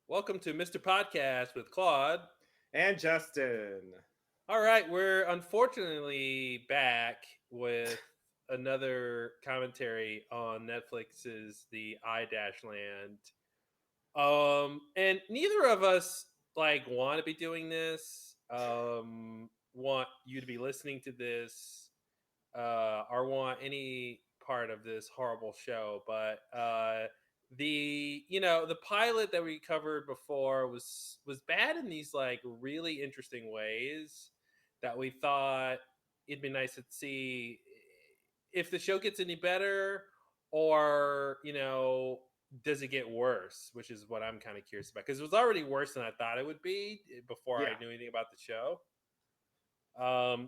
Welcome to Mr. Podcast with Claude. And Justin. All right, we're unfortunately back with another commentary on Netflix's The I Dash Land. And neither of us want to be doing this. Want you to be listening to this, or want any part of this horrible show, but the pilot that we covered before was bad in these really interesting ways that we thought it'd be nice to see if the show gets any better, or does it get worse, which is what I'm kind of curious about, because it was already worse than I thought it would be before Yeah. I knew anything about the show.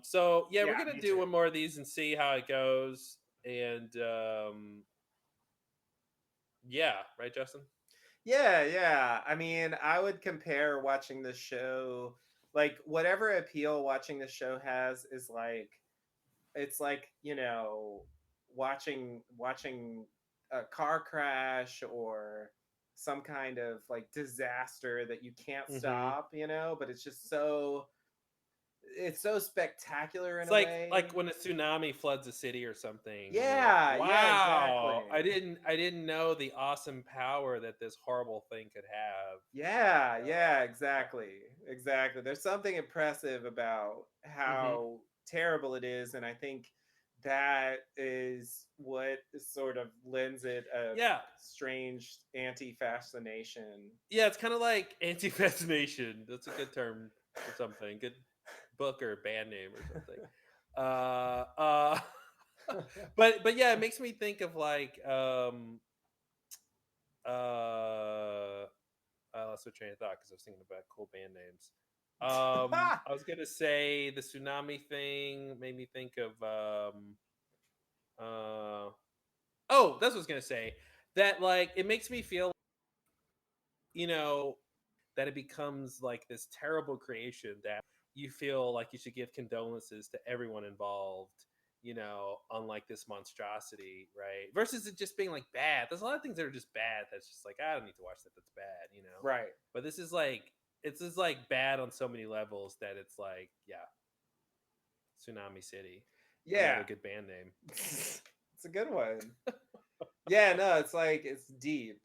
So yeah, we're Yeah, gonna me do too. one more of these and see how it goes. And yeah, right, Justin. Yeah. I mean, I would compare watching the show, like whatever appeal watching the show has is it's watching a car crash or some kind of like disaster that you can't Mm-hmm. stop, but it's so spectacular in It's a like way. when a tsunami floods a city or something, and you're like, Yeah, exactly. "Wow, I didn't know the awesome power that this horrible thing could have." Yeah, exactly. There's something impressive about Mm-hmm. how terrible it is, and I think that is what sort of lends it a Yeah, strange anti-fascination. yeah. It's kind of like anti-fascination. That's a good term for something. Good book or band name or something. Uh, uh, but yeah, it makes me think of I lost my train of thought because I was thinking about cool band names. I was gonna say the tsunami thing made me think of uh oh, that's what I was gonna say. That it makes me feel you know that it becomes like this terrible creation that you feel like you should give condolences to everyone involved, unlike this monstrosity, right? Versus it just being like bad. There's a lot of things that are just bad that's just like, I don't need to watch that, that's bad. Right. But this is like it's just like bad on so many levels that it's like, yeah, Tsunami City. Yeah. Another good band name. It's a good one. Yeah, no, it's deep.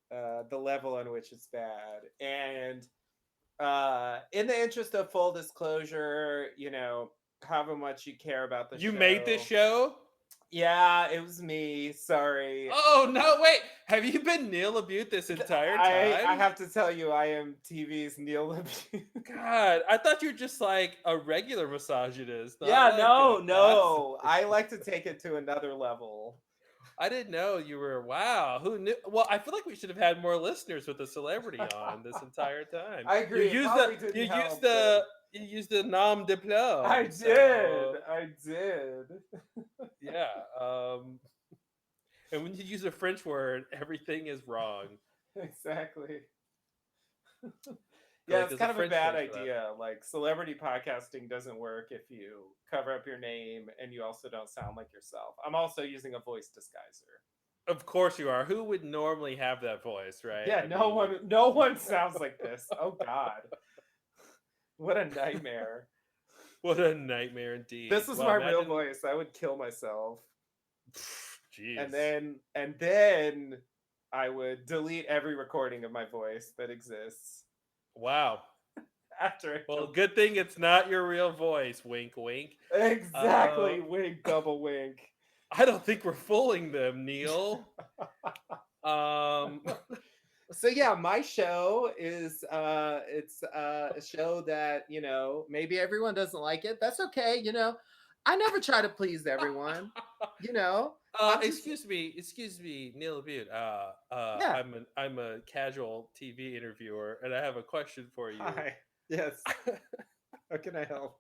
The level on which it's bad. And in the interest of full disclosure, however much you care about the You made this show. show? Yeah, it was me. Sorry. Oh no, wait. Have you been Neil Labute this entire I time? have to tell you, I am TV's Neil LaBute. God, I thought you were just like a regular misogynist, not Yeah, like a no, gossip. no. I like to take it to another level. I didn't know you were. Wow, who knew? Well, I feel like we should have had more listeners with a celebrity on this entire time. I You agree. It used the probably you didn't used help, but the you used the nom de I plume. did. So I did. yeah, and when you use a French word, everything is wrong. Exactly. But Yeah, like, it's there's a kind of a French bad phrase for that. idea. Like, celebrity podcasting doesn't work if you cover up your name and you also don't sound like yourself. I'm also using a voice disguiser. Of course you are. Who would normally have that voice, right? Yeah, I no mean, one no one sounds like this. Oh god. What a nightmare. what a nightmare indeed. This was Well, my real imagine. voice. I would kill myself. And Jeez. then I would delete every recording of my voice that exists Wow. after I Well, killed. good thing it's not your real voice. Wink, wink. Uh, Exactly. Wink, double wink. I don't think we're fooling them, Neil. Um, So yeah, my show is it's a show that, maybe everyone doesn't like it. That's okay. I never try to please everyone. You know, I'm just excuse me, Neil Abute. yeah. I'm a casual TV interviewer, and I have a question for you. Hi. Yes. How can I help?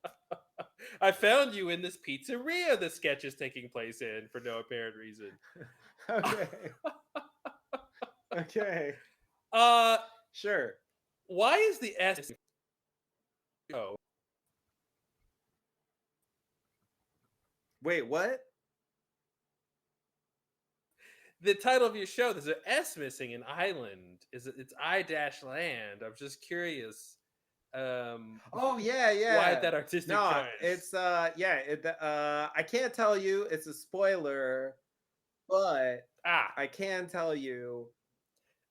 I found you in this pizzeria the sketch is taking place in for no apparent reason. Okay. Okay. uh, Sure. why is the S? Oh, Wait, what? the title of your show, there's an S missing in island. It's I dash land. I'm just curious, um, Oh yeah, why yeah. that artistic No, choice. it's yeah, I can't tell you it's a spoiler, but Ah, I can tell you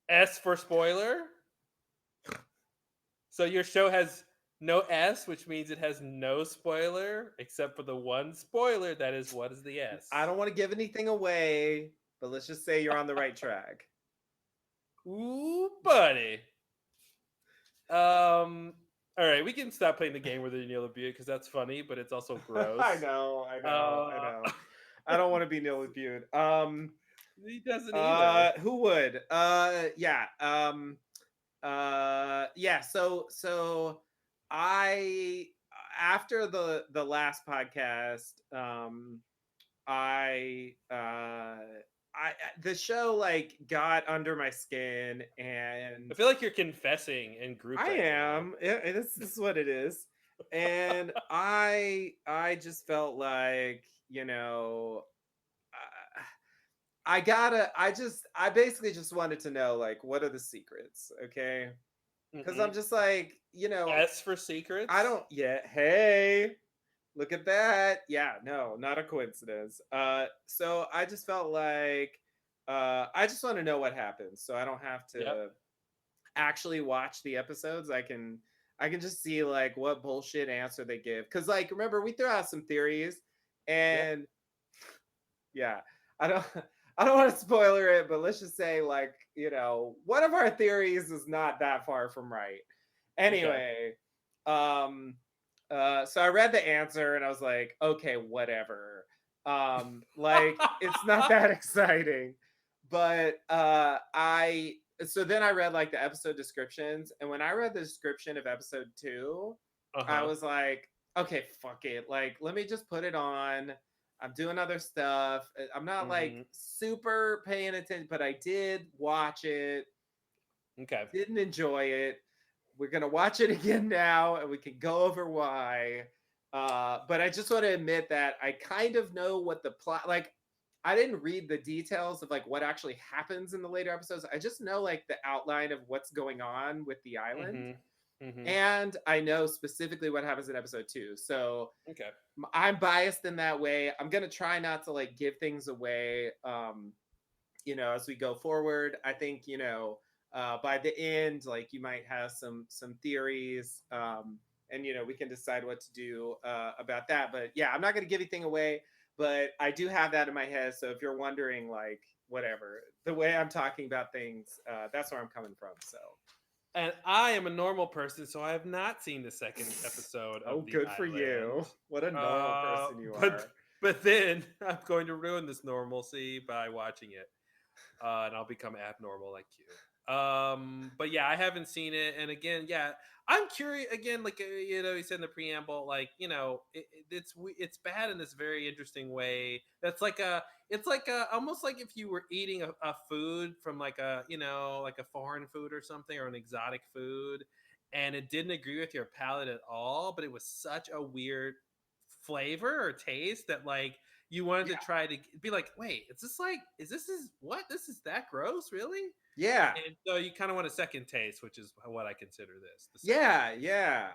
S for spoiler. So your show has no S, which means it has no spoiler, except for the one spoiler that is what is the I S? don't want to give anything away, but let's just say you're on the right track. Ooh, buddy. Um. All right, we can stop playing the game where they Neil Abute because that's funny, but it's also I gross. know, I know, I Uh, know. I don't want to be Neil Abute. he doesn't either. Who would? Yeah. Yeah, so I after the last podcast, I the show like got under my skin, I and feel like you're confessing in group I right now. am. This is what it is. And I just felt like, uh, I basically just wanted to know, like, what are the secrets, okay? Because I'm Mm-mm. just like, S for I secrets. don't. Yeah, hey, look at that. Yeah, no, not a coincidence. So I just felt like, I just want to know what happens, so I don't have Yep. to actually watch the episodes. I can just see like what bullshit answer they give. Because like, remember, we threw out some theories, Yep. and yeah, I don't I don't want to spoiler it, but let's just say, like, one of our theories is not that far from right. Okay. Anyway, um so I read the answer and I was like, okay, whatever. Like, it's not that exciting. But I so then I read like the episode descriptions, and when I read the description of episode 2, Uh I huh. was like, okay, fuck it. Like, let me just put it on. I'm doing other stuff. I'm not like Mm-hmm. super paying attention, but I did watch it. Okay. Didn't enjoy it. We're gonna watch it again now, and we can go over why. But I just want to admit that I kind of know what the plot. Like, I didn't read the details of like what actually happens in the later episodes. I just know like the outline of what's going on with the island, Mm-hmm. Mm-hmm. and I know specifically what happens in episode 2. So Okay. I'm biased in that way. I'm gonna try not to like give things away. As we go forward, I think, by the end, like, you might have some theories, and we can decide what to do about that. But yeah, I'm not going to give anything away, but I do have that in my head. So if you're wondering, like, whatever, the way I'm talking about things, that's where I'm coming from. So, And I am a normal person, so I have not seen the second episode oh, of The good for Island. you. What a normal person you But are. then I'm going to ruin this normalcy by watching it, and I'll become abnormal like you. But yeah, I haven't seen it, and again, yeah, I'm curious. Again, like, you said in the preamble, like, it's bad in this very interesting way. That's like it's like almost like if you were eating a food from like like a foreign food or something, or an exotic food, and it didn't agree with your palate at all, but it was such a weird flavor or taste that, like, you wanted to Yeah. try to be like, wait, is what, this is that gross, really? Yeah. And so you kind of want a second taste, which is what I consider this, the second Yeah. taste. Yeah.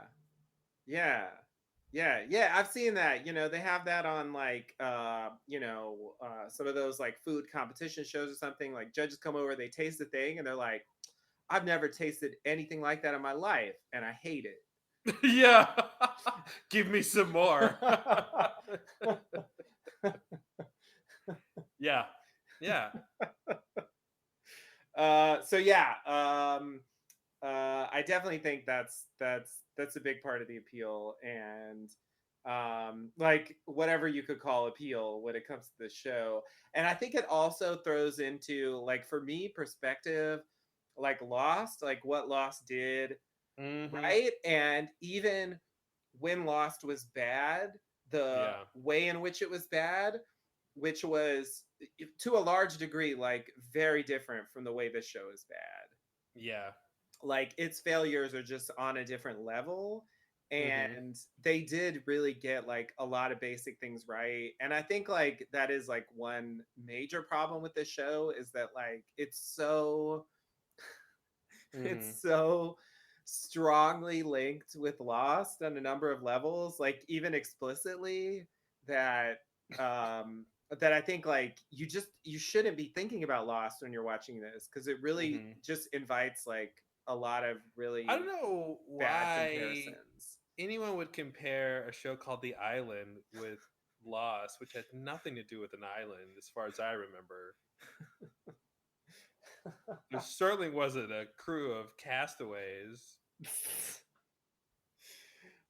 Yeah. Yeah, yeah, I've seen that. They have that on like some of those like food competition shows or something. Like, judges come over, they taste the thing, and they're like, "I've never tasted anything like that in my life, and I hate it." Yeah. Give me some more. Yeah. Yeah. So yeah, I definitely think that's a big part of the appeal, and like, whatever you could call appeal when it comes to the show. And I think it also throws into, like, for me, perspective, like Lost, like what Lost did, Hmm. right? And even when Lost was bad, the Yeah. way in which it was bad, which was, to a large degree, like, very different from the way this show is bad. Yeah. Like, its failures are just on a different level, Mm-hmm. and they did really get like a lot of basic things right. And I think like that is like one major problem with this show is that like Mm-hmm. it's so strongly linked with Lost on a number of levels, like even explicitly, that um that I think like you shouldn't be thinking about Lost when you're watching this, because it really Mm-hmm. just invites like a lot of I don't really know bad why comparisons. anyone would compare a show called The Island with Lost, which had nothing to do with an island, as far as I remember. There certainly wasn't a crew of castaways.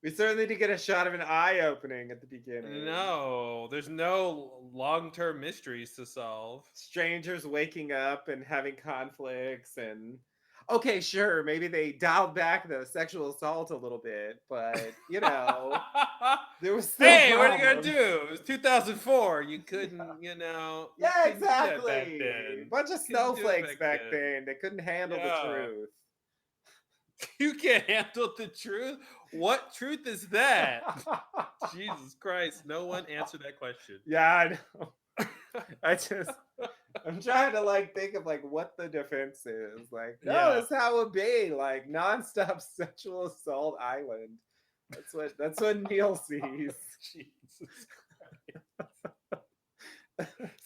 We certainly did get a shot of an eye opening at the beginning. No, there's no long-term mysteries to solve. Strangers waking up and having conflicts, and okay, sure, maybe they dialed back the sexual assault a little bit, but there was still Hey, what are you gonna problems. do? It was 2004. You Yeah. couldn't, you Yeah, couldn't do that back exactly. then. Bunch of Couldn't do it snowflakes back back then. then. They couldn't handle the Yeah. truth. You can't handle the truth? What truth is that? Jesus Christ, no one answered that question. Yeah, I know. I'm trying to like think of like what the defense is. Like, no, Yeah. that's how it be. Like nonstop sexual assault island. That's what Neil sees. Jesus.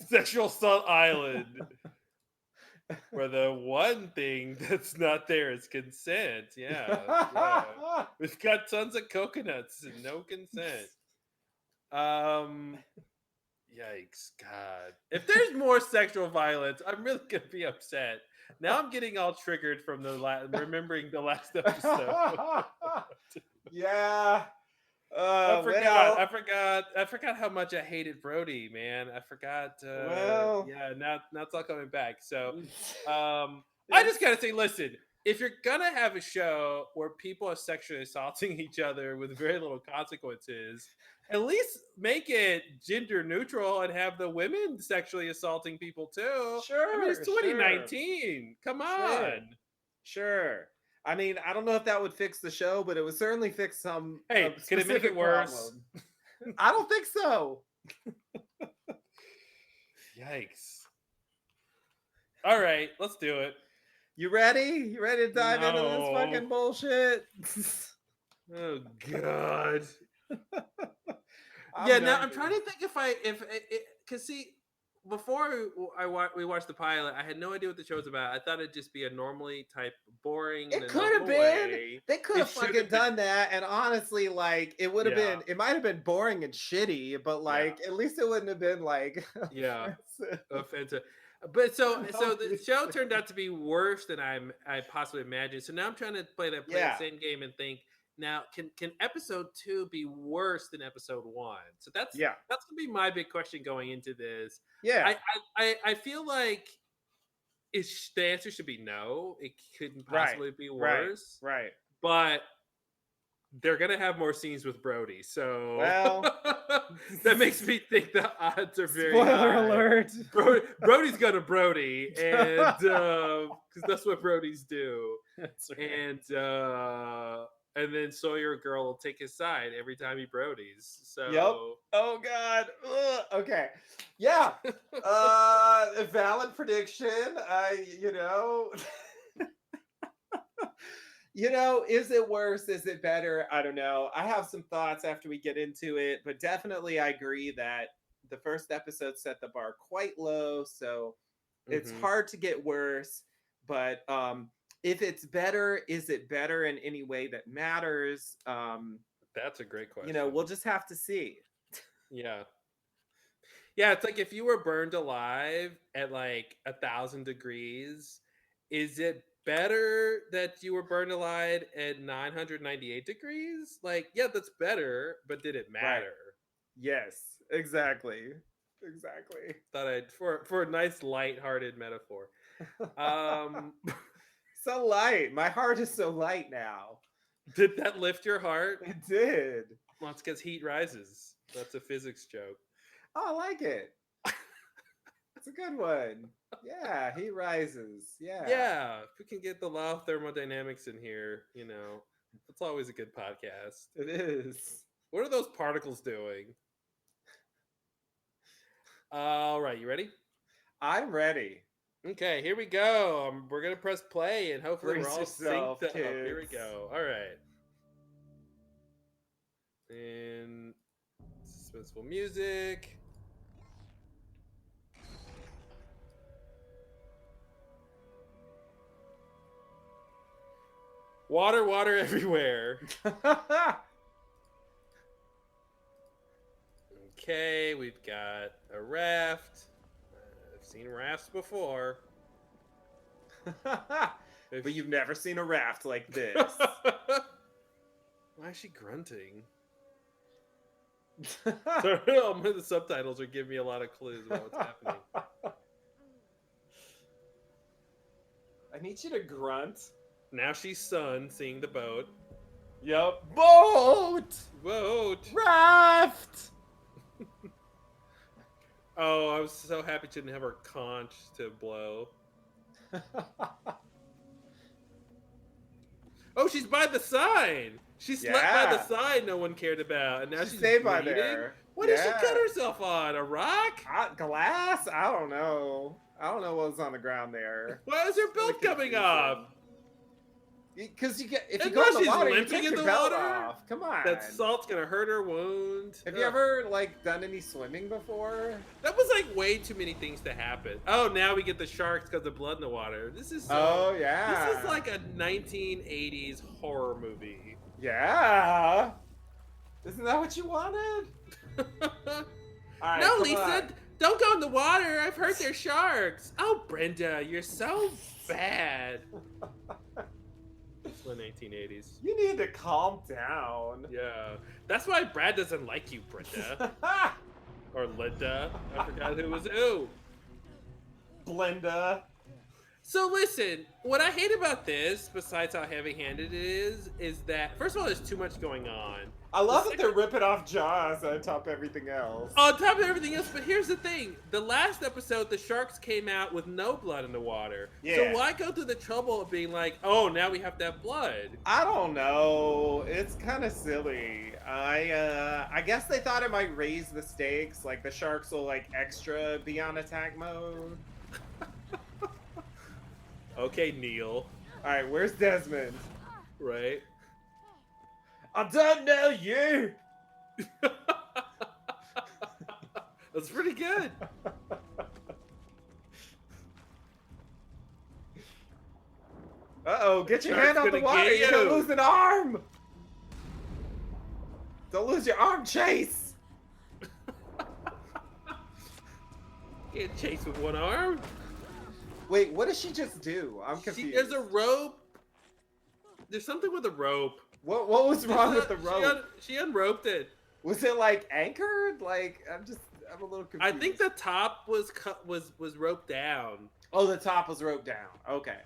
Sexual Assault Island, where the one thing that's not there is consent. Yeah. Yeah. We've got tons of coconuts and no consent. Um Yikes, God. If there's more sexual violence, I'm really gonna be upset. Now I'm getting all triggered from remembering the last episode. Yeah. I forgot. Well, I forgot how much I hated Brody, man. I forgot. well. Yeah, now it's all coming back. So, I just gotta say, listen. If you're gonna have a show where people are sexually assaulting each other with very little consequences, at least make it gender neutral and have the women sexually assaulting people too. I mean, it's Sure, sure, 2019. Come sure, on. sure. I mean, I don't know if that would fix the show, but it would certainly fix some Hey, a could it make it specific worse? problem. I don't think so. Yikes. All right, let's do it. You ready? You ready to dive into this No. fucking bullshit? Oh God. I'm Yeah. Now I'm nervous. trying to think if because see, before we watched the pilot, I had no idea what the show's about. I thought it'd just be a normally type boring in It a could have normal been. way. They could It have should fucking have been. done that, and honestly, like it would have Yeah. been. It might have been boring and shitty, but like at least it wouldn't have been like Yeah. offensive. Offensive. But so No, the show turned out to be worse than I possibly imagined. So now I'm trying to play the yeah, same game and think, now can episode 2 be worse than episode 1? So yeah, that's gonna be my big question going into this. yeah. I feel like the answer should be no. It couldn't Right, possibly be right, worse. right. But they're gonna have more scenes with Brody, so Well, that makes me think the odds are very spoiler high. alert. Brody's gonna Brody, and because that's what Brodies do, That's right. and then Sawyer Girl will take his side every time he Brodies. So Yep. Oh God. Ugh. Okay. Yeah. A valid prediction. Is it worse? Is it better? I don't know. I have some thoughts after we get into it, but definitely I agree that the first episode set the bar quite low, so it's Mhm. hard to get worse. But if it's better, is it better in any way that matters? That's a great question. We'll just have to see. Yeah. Yeah, it's like if you were burned alive at like 1,000 degrees, is it better that you were burned alive at 998 degrees? Like, yeah, that's better, but did it Right. matter? Yes, exactly. Exactly. Thought I'd for a nice light-hearted metaphor. So light. My heart is so light now. Did that lift your heart? It did. Well, it's because heat rises. That's a physics joke. Oh, I like it. It's a good one. Yeah, he rises. Yeah. Yeah, if we can get the law of thermodynamics in here, It's always a good podcast. It is. What are those particles doing? All right, you ready? I'm ready. Okay, here we go. We're gonna press play, and hopefully Brace we're all yourself, synced up. Here we kids. go. All right. And suspenseful music. Water, water everywhere. Okay, we've got a raft. I've seen rafts before. But you've never seen a raft like this. Why is she grunting? Sorry, the subtitles are giving me a lot of clues about what's happening. I need you to grunt. Now she's Sun seeing the boat. Yup. Boat! Boat! Raft! Oh, I was so happy she didn't have her conch to blow. Oh, she's by the sign! She slept by the Yeah. sign no one cared about, and now she's stayed by bleeding? there. What did she Yeah. cut herself on? A rock? Glass? I don't know. I don't know what's on the ground there. Why is her belt coming off? Because you get if you And go now in the she's water, you limping take in your the belt water? off. Come on. That salt's gonna hurt her wound. Have you Ugh. ever like done any swimming before? That was like way too many things to happen. Oh, now we get the sharks because of blood in the water. This is so, Oh yeah. This is like a 1980s horror movie. Yeah. Isn't that what you wanted? All right, No, come Lisa, on. don't go in the water. I've heard they're sharks. Oh, Brenda, you're so bad. It's the 1980s. You need to calm down. Yeah, that's why Brad doesn't like you, Brenda or Linda. I forgot who was who. Blenda. So listen, what I hate about this, besides how heavy-handed it is that first of all, there's too much going on. I love that they're ripping off Jaws on top of everything else. On top of everything else, but here's the thing: the last episode, the sharks came out with no blood in the water. Yeah. So why go through the trouble of being like, oh, now we have to have blood? I don't know. It's kind of silly. I guess they thought it might raise the stakes. Like the sharks will like extra be on attack mode. Okay, Neil. All right, where's Desmond? Right? I don't know you. That's pretty good. Uh-oh, get your Shark's hand off the gonna water. get You're gonna you. lose an arm. Don't lose your arm, Chase. Can't chase with one arm. Wait, what did she just do? I'm confused. There's a rope. There's something with a rope. What was wrong with the She rope? She unroped it. Was it like anchored? Like I'm a little confused. I think the top was was roped down. Oh, the top was roped down. Okay.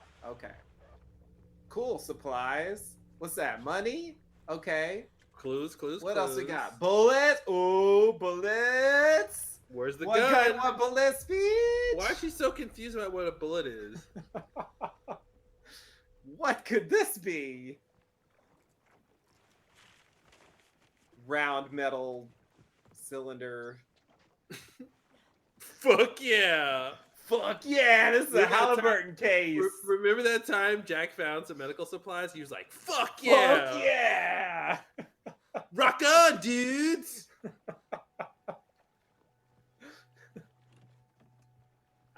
Cool. Supplies. What's that? Money? Okay. Clues. What else we got? Bullets. Ooh, bullets. Where's the What gun? kind of bullet speech? Why is she so confused about what a bullet is? What could this be? Round metal cylinder. Fuck yeah! Fuck yeah, this is a Remember that Halliburton case. Remember that time Jack found some medical supplies? He was like, "Fuck yeah! Fuck yeah! Rock on, dudes!"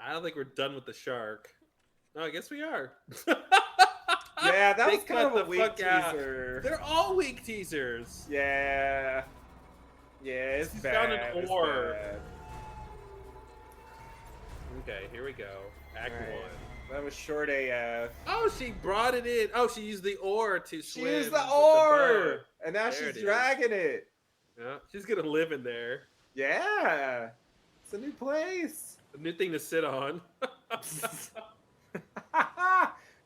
I don't think we're done with the shark. No, I guess we are. Yeah, that They was kind cut of a the weak fuck out. teaser. They're all weak teasers. Yeah. Yeah, it's She's bad. found an it's ore. bad. Okay, here we go. Act Alright. 1. That was short AF. Oh, she brought it in. Oh, she used the oar to She swim. used the with oar! boat. And now There it she's is. dragging it. Yeah, she's gonna live in there. Yeah. It's a new place. A new thing to sit on.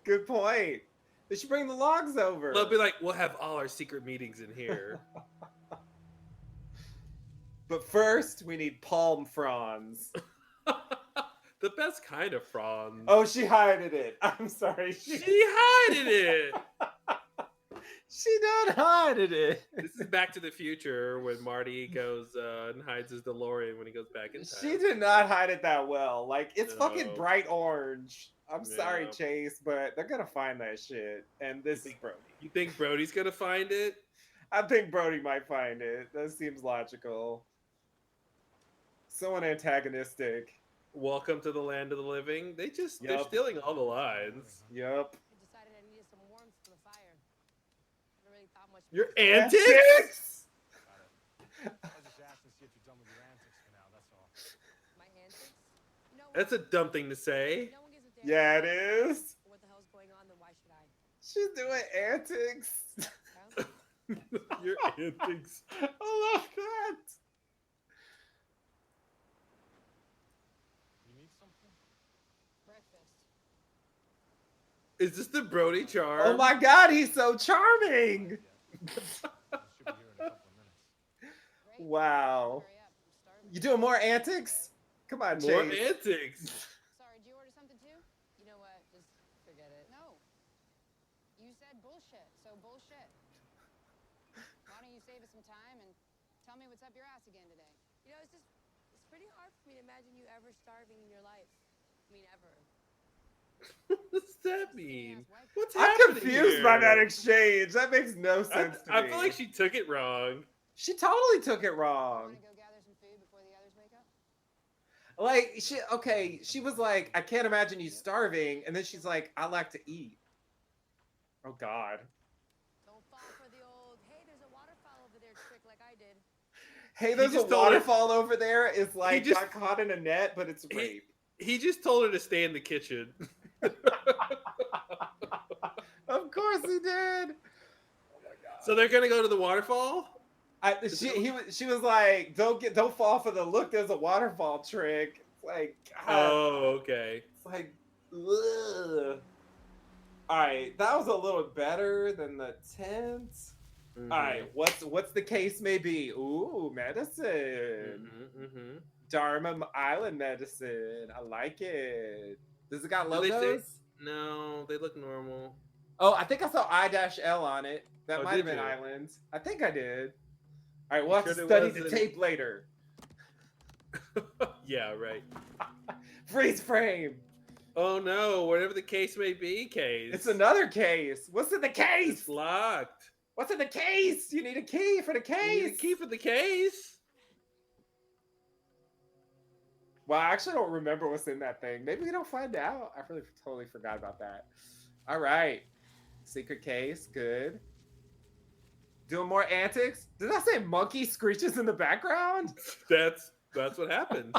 Good point. They should bring the logs over. They'll be like, we'll have all our secret meetings in here. But first, we need palm fronds. The best kind of fronds. Oh, she hided it. I'm sorry. She hided it. She done hided it. This is Back to the Future when Marty goes and hides his DeLorean when he goes back in time. She did not hide it that well. Like it's fucking No. bright orange. I'm sorry, Yeah. Chase, but they're gonna find that shit. And this is Brody. You think Brody's gonna find it? I think Brody might find it. That seems logical. Someone antagonistic. Welcome to the land of the living. They're Yup. stealing all the lines. Yup. I decided I needed some warmth from the fire. I really thought much. Your more- antics? Got it. I was just asking to see if you're done with your antics for now, that's all. My antics. You know That's a what? dumb thing to say. No one gives a damn. Yeah, it about is. What the hell's going on? Then why should I? She's doing antics. Well, Your antics. I love that. You need something? breakfast. Is this the Brody charm? Oh my god, he's so charming. You should be here in a couple of minutes. Great. Wow. Hurry up. I'm starving. You doing more antics? Come on, More Chase. antics. Sorry. Do you order something too? You know what? Just forget it. No. You said bullshit. So bullshit. Why don't you save us some time and tell me what's up your ass again today? You know, it's pretty hard for me to imagine you ever starving in your life. I mean, ever. What does that mean? What's I'm happening confused by that here? exchange. That makes no sense to I me. feel like she took it wrong. She totally took it wrong. Want to go gather some food before the others wake up? Like she was like, I can't imagine you starving, and then she's like, I like to eat. Oh God. Don't fall for the old, hey, there's a waterfall over there trick like I did. Hey, there's a just told her- waterfall over there. Is like just- got caught in a net, but it's rape. He just told her to stay in the kitchen. Of course he did. So they're gonna go to the waterfall? She was like, don't fall for the look. There's a waterfall trick. It's like, God, Oh, okay. it's like, ugh. All right, that was a little better than the tent. Mhm. All right, what's the case may be? Ooh, medicine. Mhm. Dharma Island medicine. I like it. Does it got Do they say- logos? No, they look normal. Oh, I think I saw I-L on it. That Oh, might have did been you? Island. I think I did. All right, we'll have sure to there study the wasn't- tape later. Yeah, right. Freeze frame. Oh no, whatever the case may be, case. It's another case. What's in the case? It's locked. What's in the case? You need a key for the You need a case. key for the case. Well, I actually don't remember what's in that thing. Maybe we don't find out. I really totally forgot about that. All right. Secret case. Good. Doing more antics? Did I say monkey screeches in the background? That's what happened.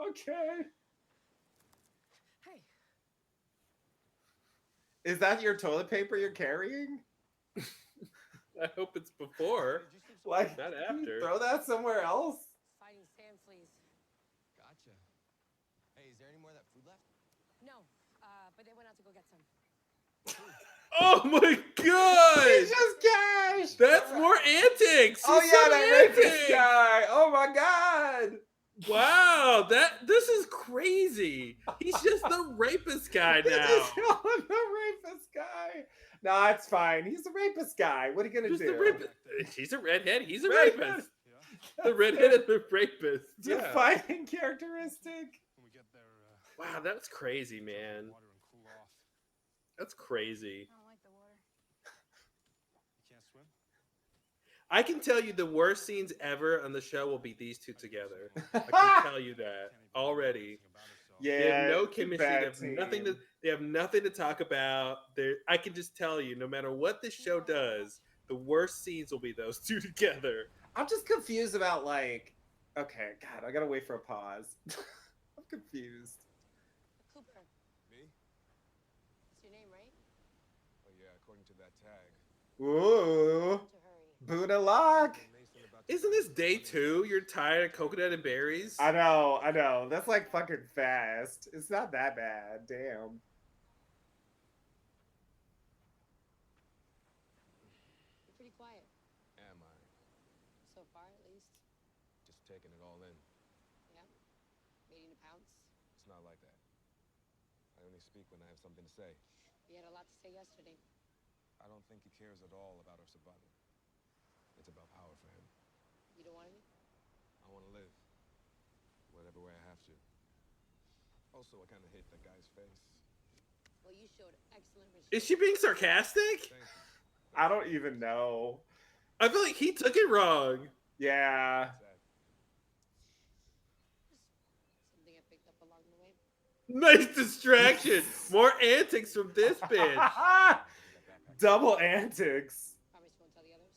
Okay. Hey, Is that your toilet paper you're carrying? I hope it's before, Did you sleep so Like, not after. throw that somewhere else? fighting sand fleas. Gotcha. Hey, is there any more of that food left? No, but they went out to go get some. Oh my It's god! just cash. That's more antics. Oh She's yeah, so that rapist antics. guy. Oh my god. Wow, this is crazy. He's just the rapist guy He now. just called him the rapist guy. No, it's fine. He's the rapist guy. What are you gonna Just do? the rapist. She's a redhead. He's a Redhead. rapist. Yeah. The redhead and the rapist. Yeah. Defining characteristic. When we get there, Wow, that's crazy, man. water and cool off. That's crazy. I don't like the water. You can't swim? I can tell you the worst scenes ever on the show will be these two together. I can tell you that already. Yeah, They have no it's a chemistry. They bad have nothing to. team. They have nothing to talk about. I can just tell you, no matter what this show does, the worst scenes will be those two together. I'm just confused about like. Okay, God, I gotta wait for a pause. I'm confused. Cooper, Me? it's your name, right? Oh yeah, according to that tag. Ooh, To hurry. Buddha lock. Isn't this day 2? You're tired of coconut and berries. I know. That's like fucking fast. It's not that bad. Damn. You're pretty quiet, Am I? so far at least. Just taking it all in. Yeah. Waiting to pounce. It's not like that. I only speak when I have something to say. You had a lot to say yesterday. I don't think he cares at all about our survival. It's about power for him. You don't want any? I want to live. Whatever way I have to. Also, I kind of hate that guy's face. Well, you showed excellent restraint. Is she being sarcastic? Thank you. I don't even know. I feel like he took it wrong. Yeah. Sad. Something I picked up along the way. Nice distraction. More antics from this bitch. Double antics. Promise you won't tell the others?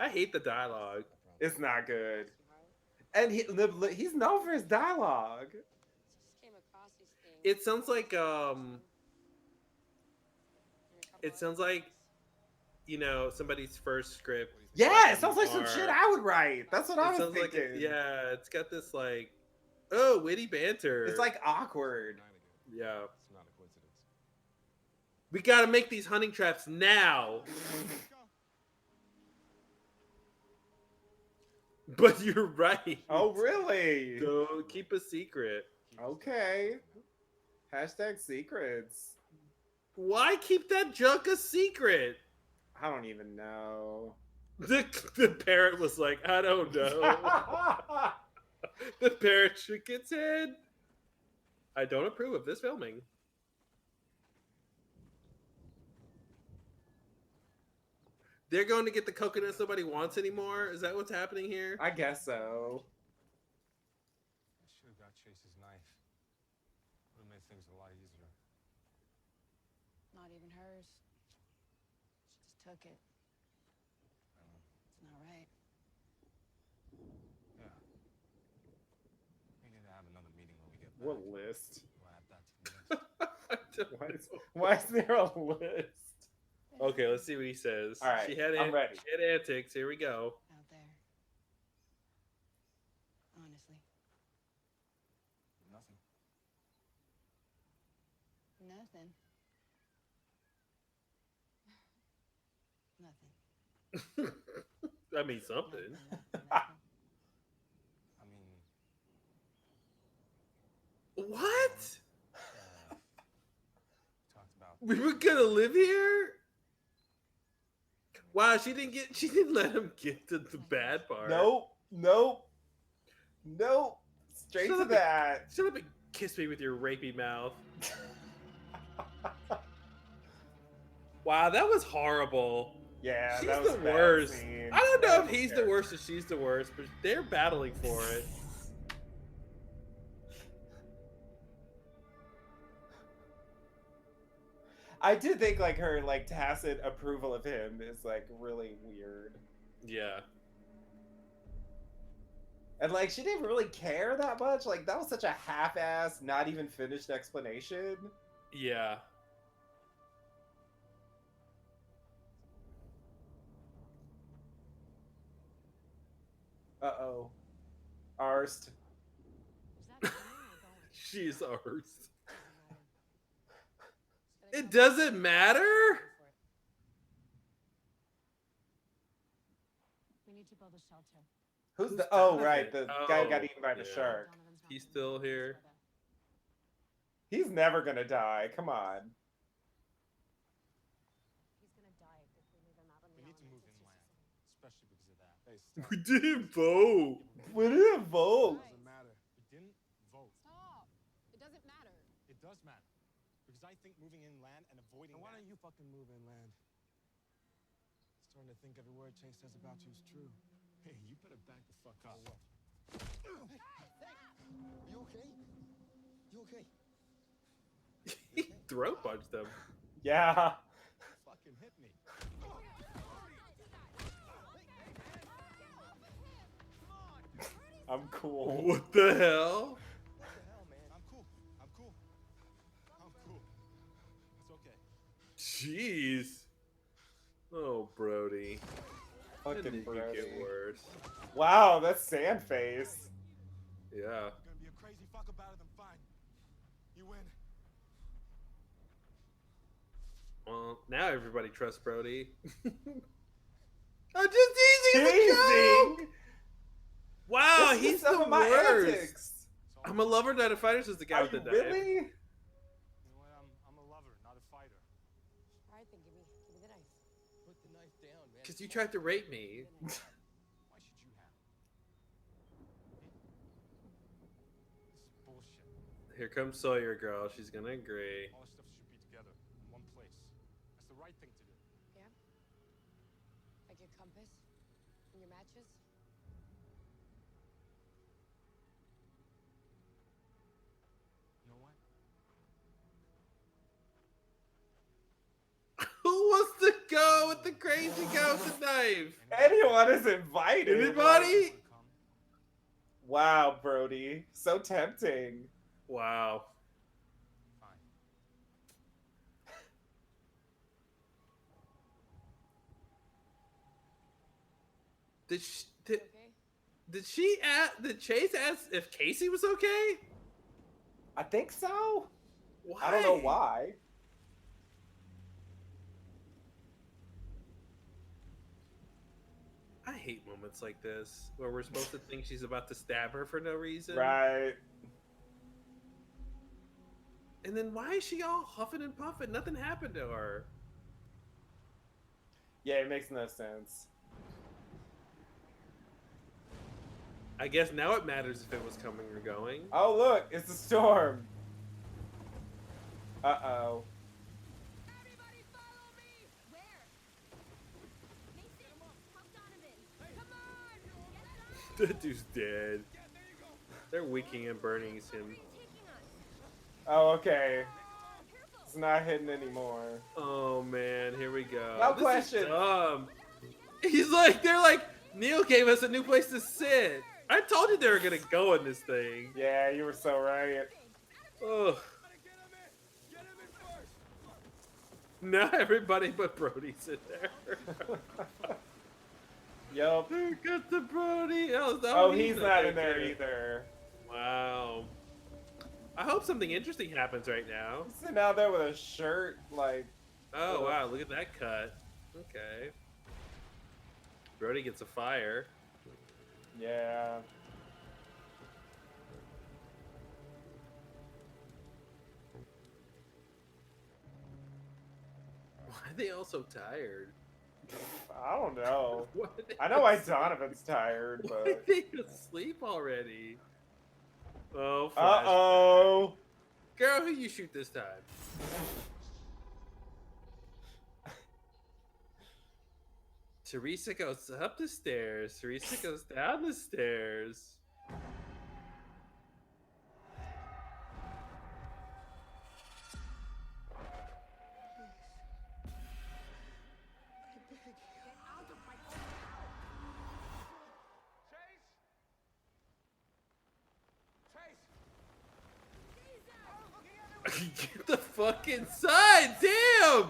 I hate the dialogue. It's not good. Too hard? And he's known for his dialogue. Just came across these things. It sounds like In a couple it of sounds other like, things. you know, somebody's first script. Yeah, it sounds like some Or- shit I would write. That's what I It was sounds like thinking. yeah, it's got this like, oh, witty banter. It's like awkward. yeah, It's not a coincidence. we got to make these hunting traps now. But you're right. Oh, really? Don't keep a secret. Okay. Hashtag secrets. Why keep that junk a secret? I don't even know. The parrot was like, I don't know. The parrot shook its head. I don't approve of this filming. They're going to get the coconuts nobody wants anymore? Is that what's happening here? I guess so. I should have got Chase's knife. Would have made things a lot easier. Not even hers. She just took it. It's not right. Yeah. We need to have another meeting when we get back. What list? We'll add that to the list. Why is there a list? Okay, let's see what he says. All right, I'm ready. She had antics. Here we go. Out there. Honestly. Nothing. Nothing. Nothing. That means something. Nothing. I mean, What? talked about. We were gonna live here? Wow, she didn't let him get to the bad part. Nope. Straight Shut to up. that. Shut up and kiss me with your rapey mouth. Wow, that was horrible. Yeah, She's that was the a bad worst. scene. I don't know That if was he's the terrible. worst or she's the worst, but they're battling for it. I did think like her like tacit approval of him is like really weird. Yeah. And like she didn't really care that much. Like that was such a half-ass, not even finished explanation. Yeah. Uh-oh. Arst. Is that coming or going? She's ours. It's gonna It come. doesn't matter? We need to build a shelter. Who's Who's the oh that? right, the guy who got Oh, eaten by the yeah. shark. Donovan's not He's home. still here. Let's go there. He's never gonna die. Come on. He's gonna die if we leave him out on the We need to move elements. inland, It's just especially because of that. Hey, stop. We didn't vote. We didn't vote. It doesn't matter. We didn't vote. Stop! It doesn't matter. It does matter. Because I think moving inland and avoiding why don't you fucking move inland? Starting to think every word Chase says about you is true. Hey, you better back the fuck up. You okay? You okay? He throat punched them. Yeah. Fucking hit me. I'm cool. What the hell? What the hell, man? I'm cool. I'm cool. I'm cool. It's okay. Jeez. Oh, Brody. When Fucking did you Brody. get worse? Wow, that's sand face. Yeah. You're gonna be a crazy fuck about it, then fine. You win. Well, now everybody trusts Brody. I'm just teasing the joke! Teasing. Wow, This is he's some the of my worst. antics. I'm a lover, not a fighter, says the guy Are with the you knife. really? You know what? I'm a lover, not a fighter. All right, then give me the knife. put the knife down, man. Because you tried to rape me. Why should you have? This is bullshit. Here comes Sawyer, girl. She's gonna agree. All our stuff should be together in one place. That's the right thing to do. Yeah? Like your compass? And your matches? You know what? Who wants to go with the crazy girl with the knife? Anyone is invited. Anybody? Come. Wow, Brody. So tempting. Wow. Fine. Did she, Okay? did Chase ask if Casey was okay? I think so. Why? I don't know why. I hate moments like this where we're supposed to think she's about to stab her for no reason. Right. And then why is she all huffing and puffing? Nothing happened to her. Yeah, it makes no sense. I guess now it matters if it was coming or going. Oh, look, it's the storm. Uh-oh. Everybody follow me! Where? Mason, help Donovan. Come on! Get That dude's dead. They're weakening and burning him. taking us. Oh, okay. Careful! It's not hidden anymore. Oh man, here we go. No This is question. dumb. They're like, Neil gave us a new place to sit. I told you they were gonna go in this thing. Yeah, you were so right. Ugh. Now everybody but Brody's in there. Yup. Got the Brody. Oh, he's not in there either. Wow. I hope something interesting happens right now. He's sitting out there with a shirt, like, Oh wow, look at that cut. Okay. Brody gets a fire. yeah. Why are they all so tired? I don't know. Why are they I know why asleep? Donovan's tired, Why are but... they asleep already? Oh, flash. Uh-oh. Girl, who you shoot this time? Teresa goes up the stairs. Teresa goes down the stairs. Get the fuck inside! Damn!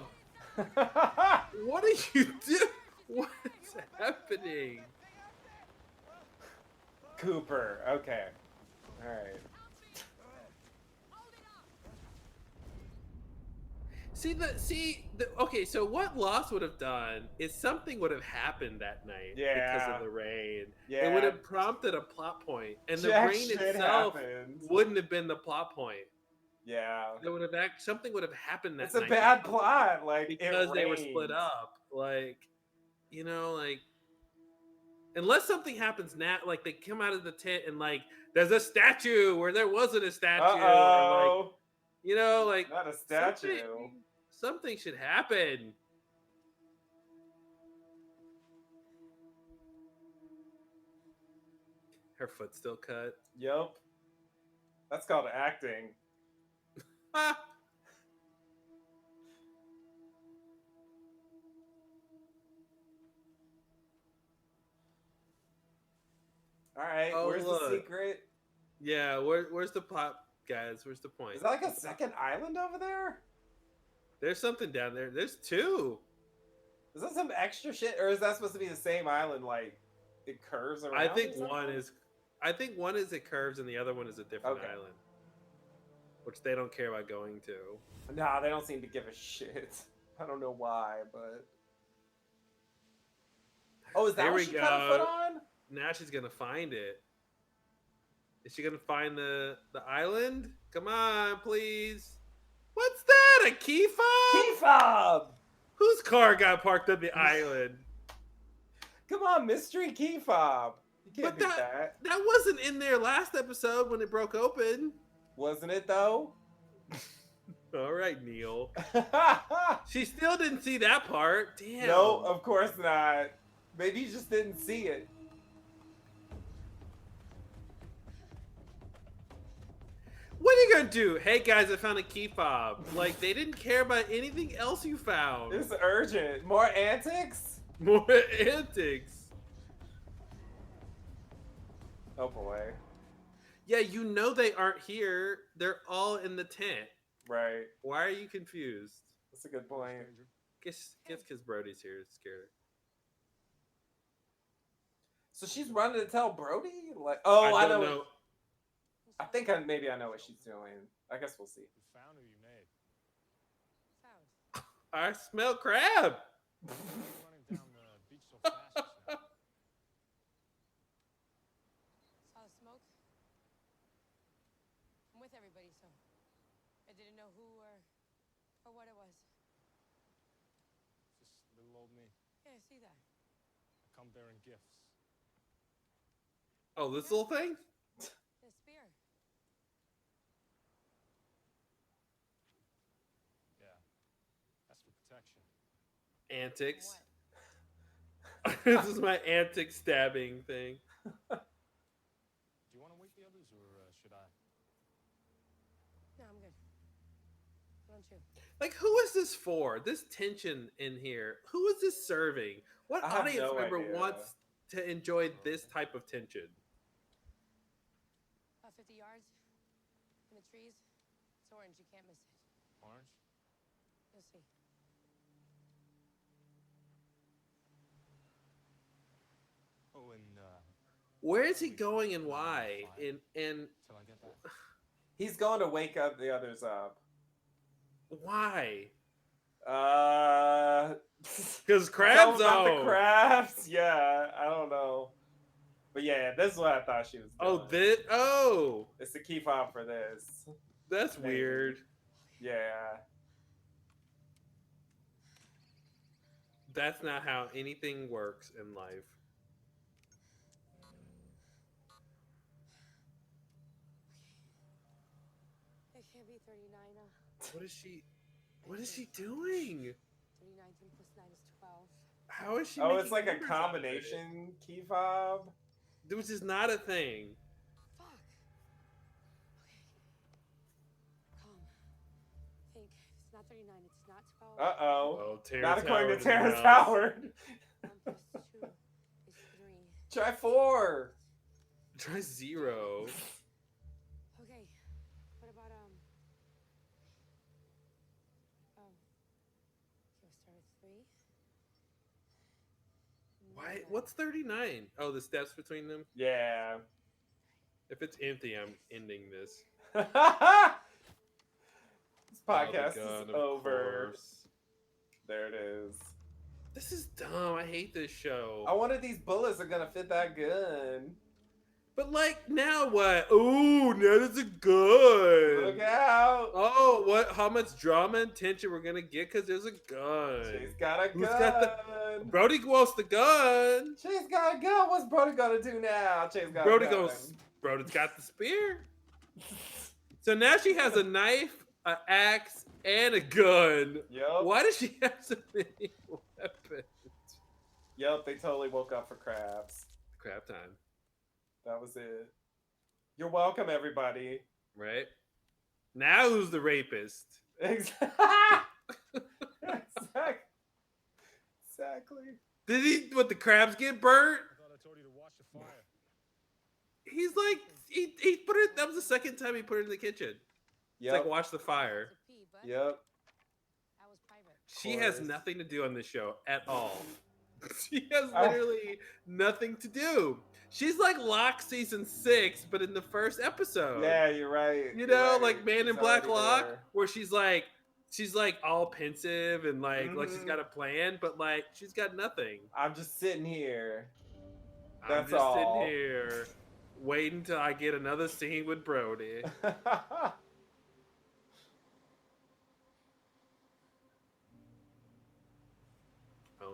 What are you doing? What's happening? Cooper. Okay. Alright. Okay, so what Lost would have done is something would have happened that night because Yeah. of the rain. Yeah. It would have prompted a plot point, and the Jack rain shit itself happened. wouldn't have been the plot point. Yeah. It would have something would have happened that It's a night bad plot. Like, because it they were rained. split up. Like, unless something happens now, like they come out of the tent and like there's a statue where there wasn't a statue, or Uh-oh. like Not a statue. something should happen. Her foot's still cut. Yup. That's called acting. Ah. Alright, Oh, where's look. the secret? Yeah, where's the plot, guys? Where's the point? Is that like a second island over there? There's something down there. There's two. Is that some extra shit? Or is that supposed to be the same island, like, it curves around? I think or one something? is. I think one is it curves and the other one is a different Okay. island, which they don't care about going to. Nah, they don't seem to give a shit. I don't know why, but... Oh, is that Here what we she cut a foot go. on? Now she's gonna find it. Is she gonna find the island? Come on, please. What's that? A key fob? Key fob! Whose car got parked on the island? Come on, mystery key fob. You can't But beat that. that wasn't in there last episode when it broke open. Wasn't it though? All right, Neil. She still didn't see that part. Damn. No, of course not. Maybe you just didn't see it. What are you gonna do? Hey guys, I found a key fob. Like they didn't care about anything else you found. It's urgent. More antics? More antics. Oh boy. Yeah, you know they aren't here. They're all in the tent. Right. Why are you confused? That's a good point. Guess because Brody's here. It's scared. So she's running to tell Brody? Like, oh, I don't know. know. I think maybe I know what she's doing. I guess we'll see. You found or you made? Found. I smell crab. Why are you running down the beach so fast just now? Saw the smoke. I'm with everybody, so I didn't know who or what it was. Just little old me. Yeah, I see that. I come bearing gifts. Oh, this little thing? The spear. Yeah. That's for protection. Antics. What? This is my antic stabbing thing. Do you want to wake the others or should I? No, I'm good. Why don't you? Like, who is this for? This tension in here. Who is this serving? What I have audience no member idea. wants to enjoy this type of tension? About 50 yards. In the trees. It's orange. You can't miss it. Orange? You'll see. Oh, and Where is he going and why? And till I get back. He's going to wake up the others up. why? Because crabs about the on. crabs. Yeah, I don't know. But yeah, this is what I thought she was doing. It's the key fob for this. That's Maybe. weird. Yeah. That's not how anything works in life. It can't be 39. What is she doing? 39 plus 9 is 12. How is she Oh, making it's like a numbers out of it? combination key fob. Which is not a thing. Fuck. Okay. Calm. Think. It's not 39. It's not 12. Uh-oh. Oh, Terrence Not according Howard to Terrence in the house.1 Howard. plus 2 is 3. Try 4. Try 0. Okay. What about Oh. Okay, we'll start with 3. Why? What's 39? Oh, the steps between them? Yeah. If it's empty, I'm ending this. This podcast Oh, the gun, is of over. course. There it is. This is dumb. I hate this show. I wonder if these bullets are gonna fit that gun. But like, now what? Ooh, now that's a gun. Look out! Oh, what? How much drama and tension we're gonna get because there's a gun. She's got a gun. Who's got Brody wants the gun. Chase got a gun. What's Brody gonna do now? Chase got Brody a gun. goes. Brody's got the spear. So now she has a knife, an axe, and a gun. Yup. Why does she have so many weapons? Yup, they totally woke up for crabs. Crap time, That was it. You're welcome, everybody. right? Now who's the rapist? Exactly. Exactly. Did he? What, the crabs get burnt? I thought I told you to watch the fire. He's like, he put it. That was the second time he put it in the kitchen. It's like, Yep. watch the fire. Yep. That was private. She has course. nothing to do on this show at all. She has I- literally nothing to do. She's like Locke season 6, but in the first episode. Yeah, you're right. You You're know, right. like Man in She's Black already Locke, there. where she's like all pensive and like she's Mhm. got a plan, but like she's got nothing. I'm just sitting here. I'm That's just all. sitting here waiting till I get another scene with Brody.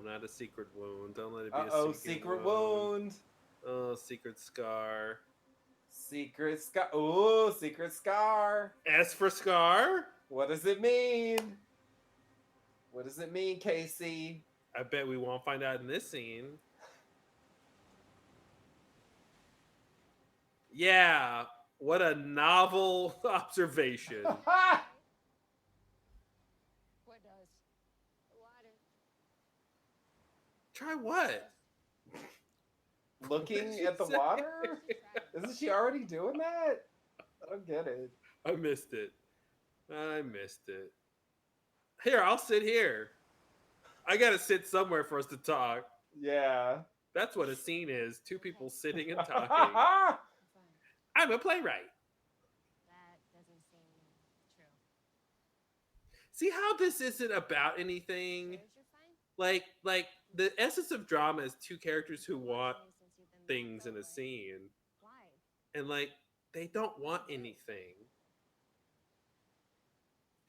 not a secret wound. Don't let it be Uh-oh, a secret wound. Oh, secret scar. Secret scar. Ooh, secret scar. S for scar? What does it mean? What does it mean, Casey? I bet we won't find out in this scene. Yeah, what a novel observation. What does? The water. Try what? Looking What'd at the you say? water? Try it. Isn't she already doing that? I don't get it. I missed it. I missed it. Here, I'll sit here. I gotta sit somewhere for us to talk. Yeah. That's what a scene is. Two people sitting and talking. I'm fine. I'm a playwright. That doesn't seem true. See how this isn't about anything? Sure you're fine? Like the essence of drama is two characters who want Since you've been things in a back, though, scene. Why? And like they don't want anything.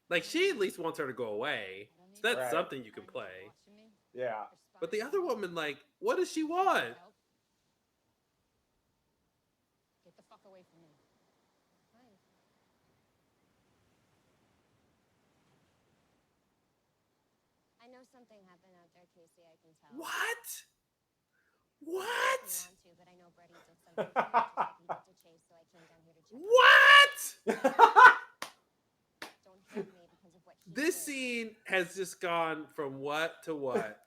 Like she at least wants her to go away. I don't So need that's Right. something you can Find play. people watching me. Yeah. They're But the spying other on me. woman, like, what does she want? Help. Get the fuck away from me. Fine. I know something happened out there, Casey. I can tell. What? I What? didn't want to, but I know Brady did something to me, just like he did to Chase, so I came down here to check. What? Don't hurt me because of what he This did. scene has just gone from what to what.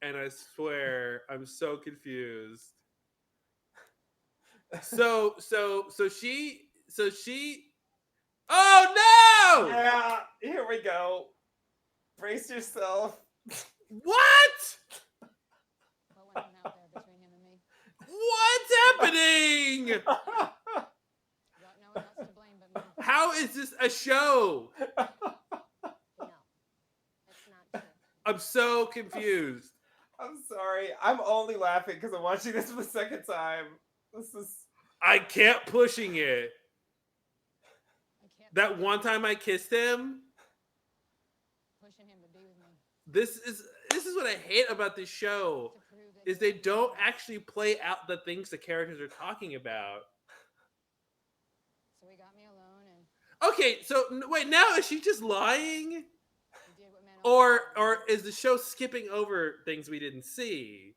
And I swear I'm so confused. So she Oh no! Yeah. Here we go. Brace yourself. What? What went on out there between him and me? What's happening? You got no one else to blame but me. How is this a show? No, that's not true. I'm so confused. I'm sorry. I'm only laughing because I'm watching this for the second time. This is. I kept pushing it. I can't That one time I kissed him. pushing him to be with me. This is what I hate about this show. To prove that Is he they loves don't me. actually play out the things the characters are talking about. So he got me alone and Okay, so wait, now is she just lying? he did what men Or always do. is the show skipping over things we didn't see?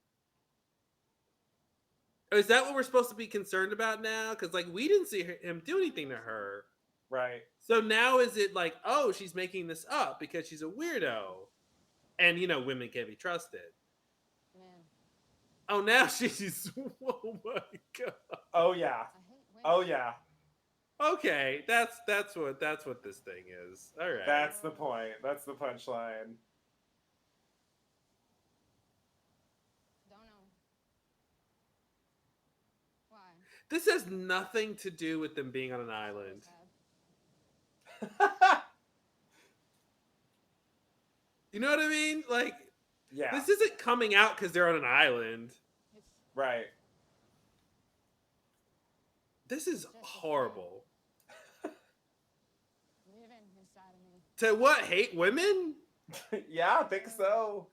Or is that what we're supposed to be concerned about now? Because like we didn't see him do anything to her. Right. So now is it like, oh, she's making this up because she's a weirdo, and you know women can't be trusted. Man, Oh, now she's. Oh my god. Oh yeah. I hate women. Oh yeah. Okay, that's what this thing is. All right. That's the point. That's the punchline. Don't know. Why? This has nothing to do with them being on an island. Always have. You know what I mean? Like Yeah. this isn't coming out because they're on an island. It's Right. This is horrible. living inside of me. To what? Hate women? Yeah, I think so.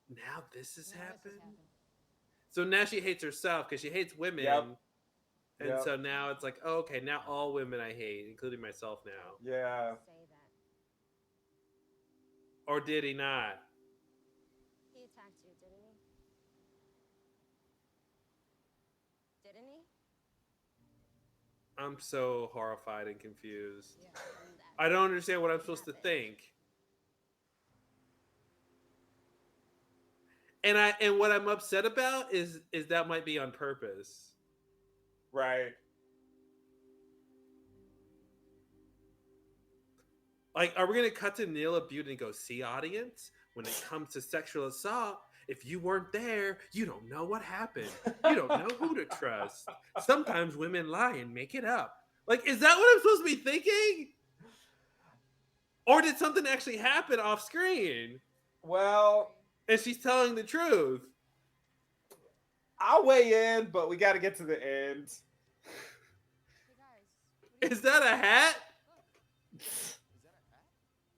Now this has Now this happened. happened. So now she hates herself because she hates women. Yep. And Yep. so now it's like, oh, okay, now all women I hate, including myself now. Yeah. Say that. Or did he not? He attacked you, didn't he? Didn't he? I'm so horrified and confused. Yeah. And that I don't understand what I'm supposed to happened. think. And what I'm upset about is that might be on purpose. Right. Like, are we gonna cut to Neela Butte and go, see, audience? When it comes to sexual assault, if you weren't there, you don't know what happened. You don't know who to trust. Sometimes women lie and make it up. Like, is that what I'm supposed to be thinking? Or did something actually happen off screen? Well, And she's telling the truth. I'll weigh in, but we got to get to the end. Hey guys, what Is that a hat? Is that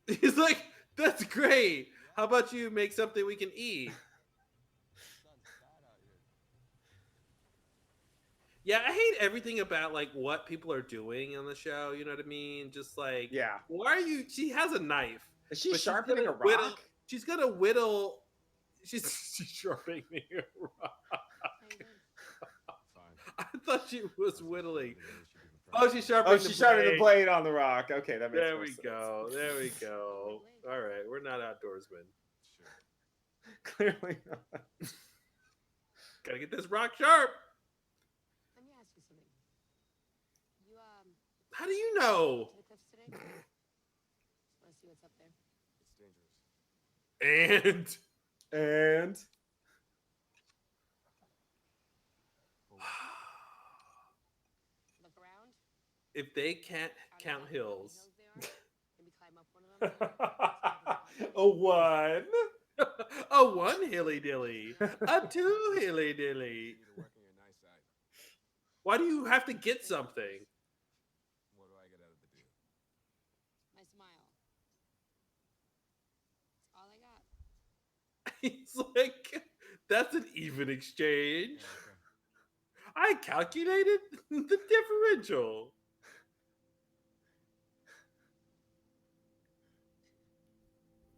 a hat? He's like, that's great. How about you make something we can eat? Sun's bad out here. Yeah, I hate everything about like what people are doing on the show. You know what I mean? Just like, Yeah. why are you? She has a knife. Is she but she's sharpening a gonna whittle- rock? She's gonna whittle. She's sharpening a rock. How you doing? Fine. I thought she was whittling. Maybe she should be Oh, proud. she's sharpening. Oh, she's sharpening the blade on the rock. Okay, that makes There more we sense. go. There we go. All right, we're not outdoorsmen. Sure. Clearly not. Gotta get this rock sharp. Let me ask you something. You How do you know? to the cliffs today? Just want to see what's up there. It's dangerous. And And Look around. if they can't count How many hills, they are? Maybe climb up one of them. a one. a one hilly dilly, a two hilly dilly. You need to work on your nice side. Why do you have to get something? What do I get out of the deal? My smile. That's all I got. He's like, that's an even exchange. Yeah, okay. I calculated the differential.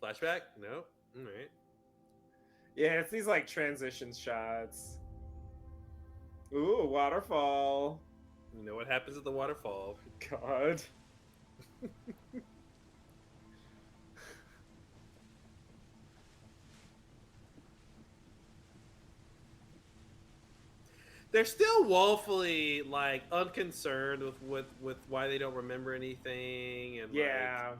Flashback? No. All right. Yeah, it's these like transition shots. Ooh, a waterfall. You know what happens at the waterfall? God. They're still woefully like unconcerned with why they don't remember anything and Yeah.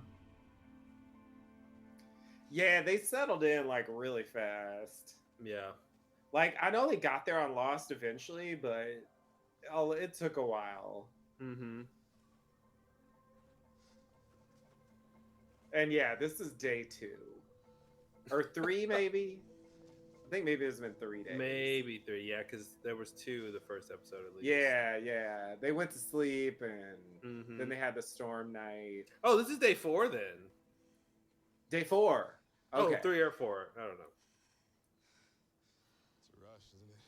Yeah, they settled in like really fast. yeah. Like I know they got there on Lost eventually, but it took a while. Mm-hmm. And yeah, this is day 2 or 3, maybe. I think maybe it's been 3 days. Maybe 3, yeah, because there was 2 the first episode at least. Yeah. They went to sleep and Mhm. then they had the storm night. Oh, this is day 4 then. Day 4. Okay. Oh, 3 or 4. I don't know. It's a rush, isn't it?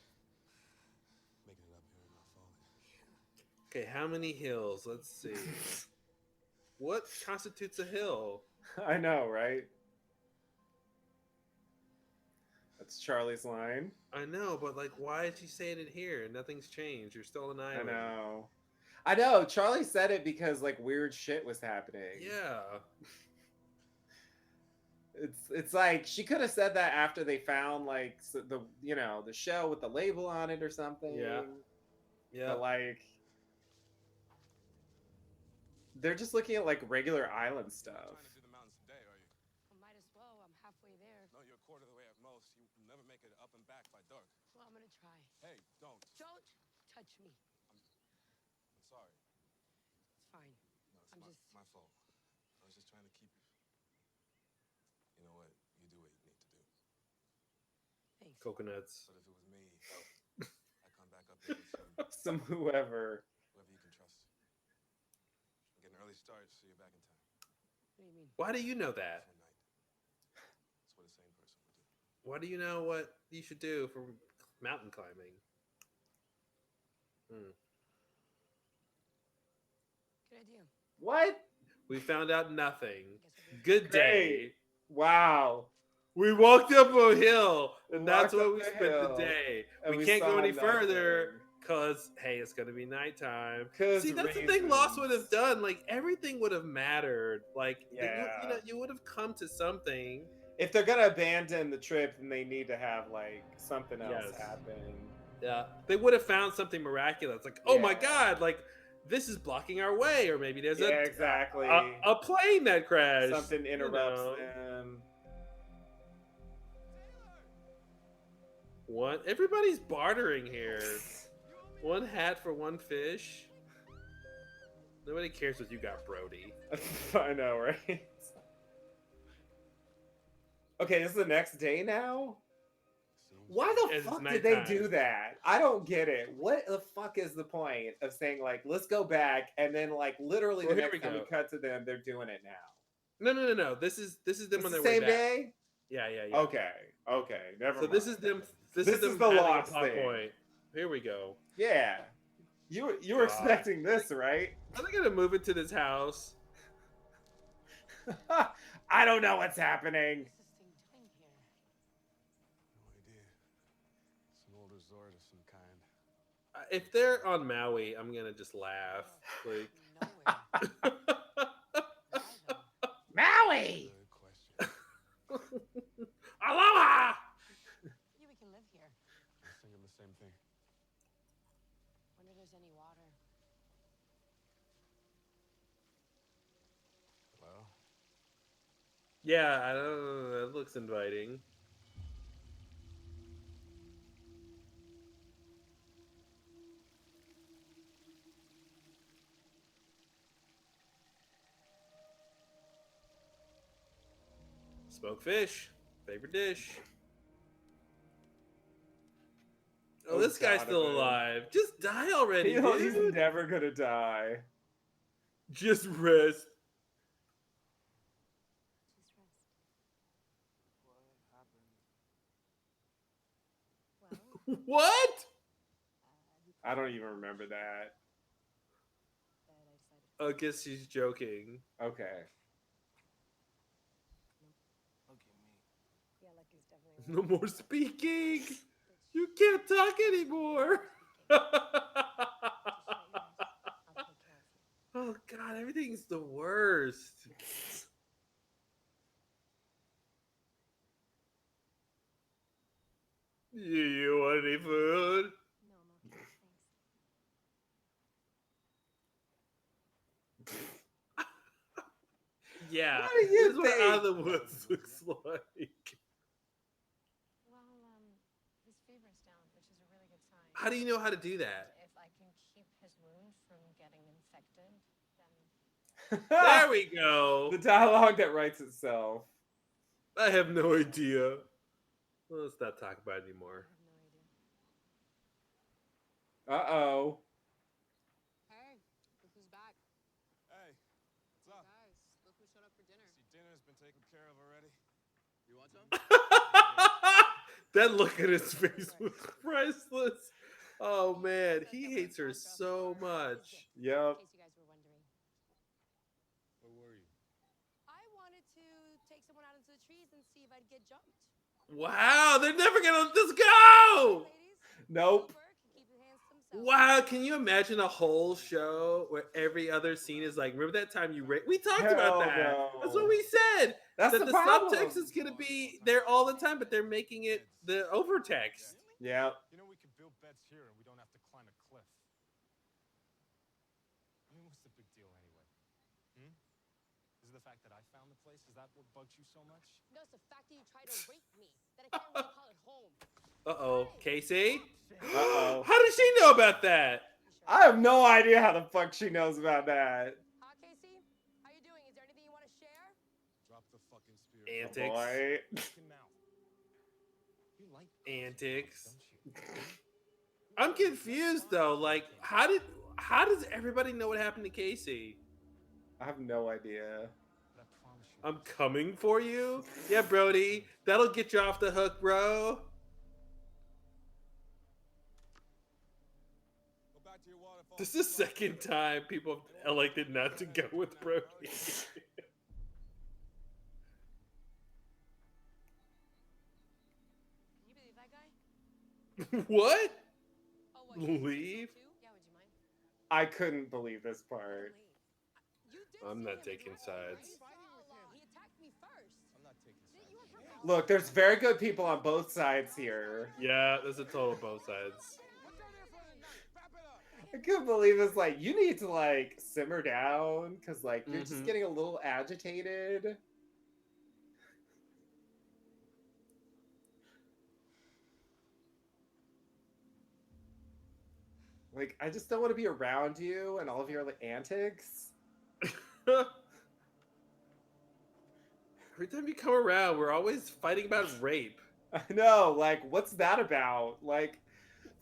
Making it up here and not falling. Okay, how many hills? Let's see. What constitutes a hill? I know, right? That's Charlie's line. I know, but like, why is she saying it here? Nothing's changed. You're still an I island. know. I know. Charlie said it because like weird shit was happening. Yeah. It's like she could have said that after they found like the the shell with the label on it or something. Yeah. Yeah. But like they're just looking at like regular island You're stuff. trying to do the mountains today, are you? Well, might as well. I'm halfway there. No, you're a quarter of the way at most. You'll never make it up and back by dark. Well, I'm gonna try. Hey, don't. Don't touch me. I'm sorry. It's fine. No, it's I'm my, just- my fault. I was just trying to keep you. You know what? You do what you need to do. Thanks. Coconuts. But if it was me, I'd come back up here with Some whoever. whoever you can trust. Get an early start so you're back in time. What do you mean? Why do you know that? For night. That's what a sane person would do. Why do you know what you should do for mountain climbing? Good idea. What? We found out nothing. Guess we'll Good day. Wow. We walked up a hill, and that's Walked where up we the spent hill, the day. and We we can't go saw any further nothing. because, hey, it's going to be nighttime. 'Cause See, that's the thing Lost would have reasons. done. Like, everything would have mattered. Like, Yeah. you would have come to something. If they're gonna abandon the trip, then they need to have like something else Yes. happen. Yeah. They would have found something miraculous. Like, oh my Yeah. God, like, this is blocking our way. Or maybe there's Yeah, exactly. a plane that crashed. Something interrupts know. them. What? Everybody's bartering here. One hat for one fish. Nobody cares what you got, Brody. I know, right? Okay, this is the next day now. See? Why the It's fuck did they nighttime. do that? I don't get it. What the fuck is the point of saying like, let's go back, and then like literally Well, the here next we time we go. cut to them, they're doing it now. No. This is them It's on the their way same back. day. Yeah. Okay, never So mind. this is them. This This is them is the having a lost pop thing. point. Here we go. Yeah, you were God. expecting this, right? Are they gonna move into this house? I don't know what's happening. What's this thing doing here? No idea. It's an old resort of some kind. If they're on Maui, I'm gonna just laugh. Like, Nowhere. Why though? Maui. Good question. aloha! Yeah, we can live here. I was thinking the same thing. Wonder if there's any water. Well, Yeah, I don't know. That looks inviting. Smoked fish, favorite dish. Oh, Oh, this guy's still Donovan. alive. Just die already, He's dude. never gonna die. Just rest. Just rest. what happened? Well, What? I don't even remember that. but I decided. I guess she's joking. Okay. Look at me. Yeah, like he's definitely. No more speaking. Bitch. You can't talk anymore. Just shut your eyes. I'll take care of you. Oh God, everything's the worst. You want any food? No, I'm okay. Thanks. Yeah. What do you This is what Out of the think? Woods looks like. Well, his fever's down, which is a really good sign. How do you know how to do that? If I can keep his wound from getting infected, then There we go. The dialogue that writes itself. I have no idea. Well, let's not talk about it I anymore. have no idea. Uh-oh. Hey, look who's back. Hey, what's up? Guys, look who showed up for dinner. See, dinner's been taken care of already. You want some? That look at his face was priceless. Oh man, he hates her so much. Yep. In case you guys were wondering. Where were you? I wanted to take someone out into the trees and see if I'd get jumped. Wow, they're never gonna let this go. Ladies, Nope. go work and keep your hands to themselves. Wow, can you imagine a whole show where every other scene is like, remember that time you we talked about Hell that. no. That's what we said. That's That the the problem. subtext is gonna be there all the time, but they're making it the overtext. Yeah. You know we could build beds here and we don't have to climb a cliff. I mean, what's the big deal anyway? Is it the fact that I found the place? Is that what bugs you so much? No, it's the fact that you tried to rape me. That I can't really call it home. Uh-oh, Casey? Uh-oh. How did she know about that? You sure? I have no idea how the fuck she knows about that. Casey? How you doing? Is there anything you want to share? Drop the fucking spear. Oh, Antics. boy. Fucking mouth. You like Antics. don't you? I'm confused though. Like, how does everybody know what happened to Casey? I have no idea. But I promise you. I'm coming for you? Yeah, Brody. That'll get you off the hook, bro. Go back to your waterfall. This is the second time people have elected not to go with Brody. Can you believe that guy? What? Oh, what? you think so Leave? too? Yeah, would you mind? I couldn't believe this part. You did I'm see not him and taking you were all right. sides. He attacked me first. I'm not taking Then sides. you were okay? proposing. Look, there's very good people on both sides here. Yeah, there's a total both sides. What's down there for the night? Wrap it up. I couldn't believe it's like, you need to like simmer down because like you're just Mhm. getting a little agitated. Like, I just don't want to be around you and all of your like, antics. Every time you come around, we're always fighting about rape. I know, like, what's that about? Like,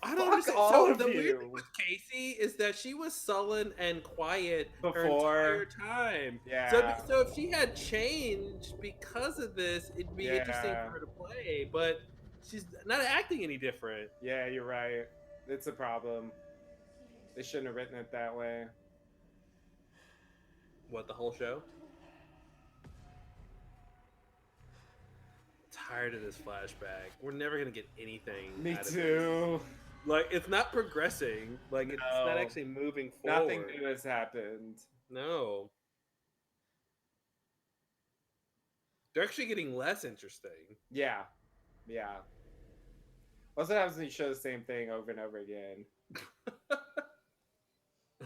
I don't fuck understand. all So of the weird thing you. with Casey is that she was sullen and quiet her Before. entire time. Yeah. So if she had changed because of this, it'd be interesting Yeah. for her to play. But she's not acting any different. Yeah, you're right. It's a problem. They shouldn't have written it that way. What, the whole show? Tired of this flashback. We're never gonna get anything. Me out of too. this. Like, it's not progressing. Like, it's No. not actually moving forward. Nothing new has happened. No. They're actually getting less interesting. Yeah. Yeah. Also happens when you show the same thing over and over again.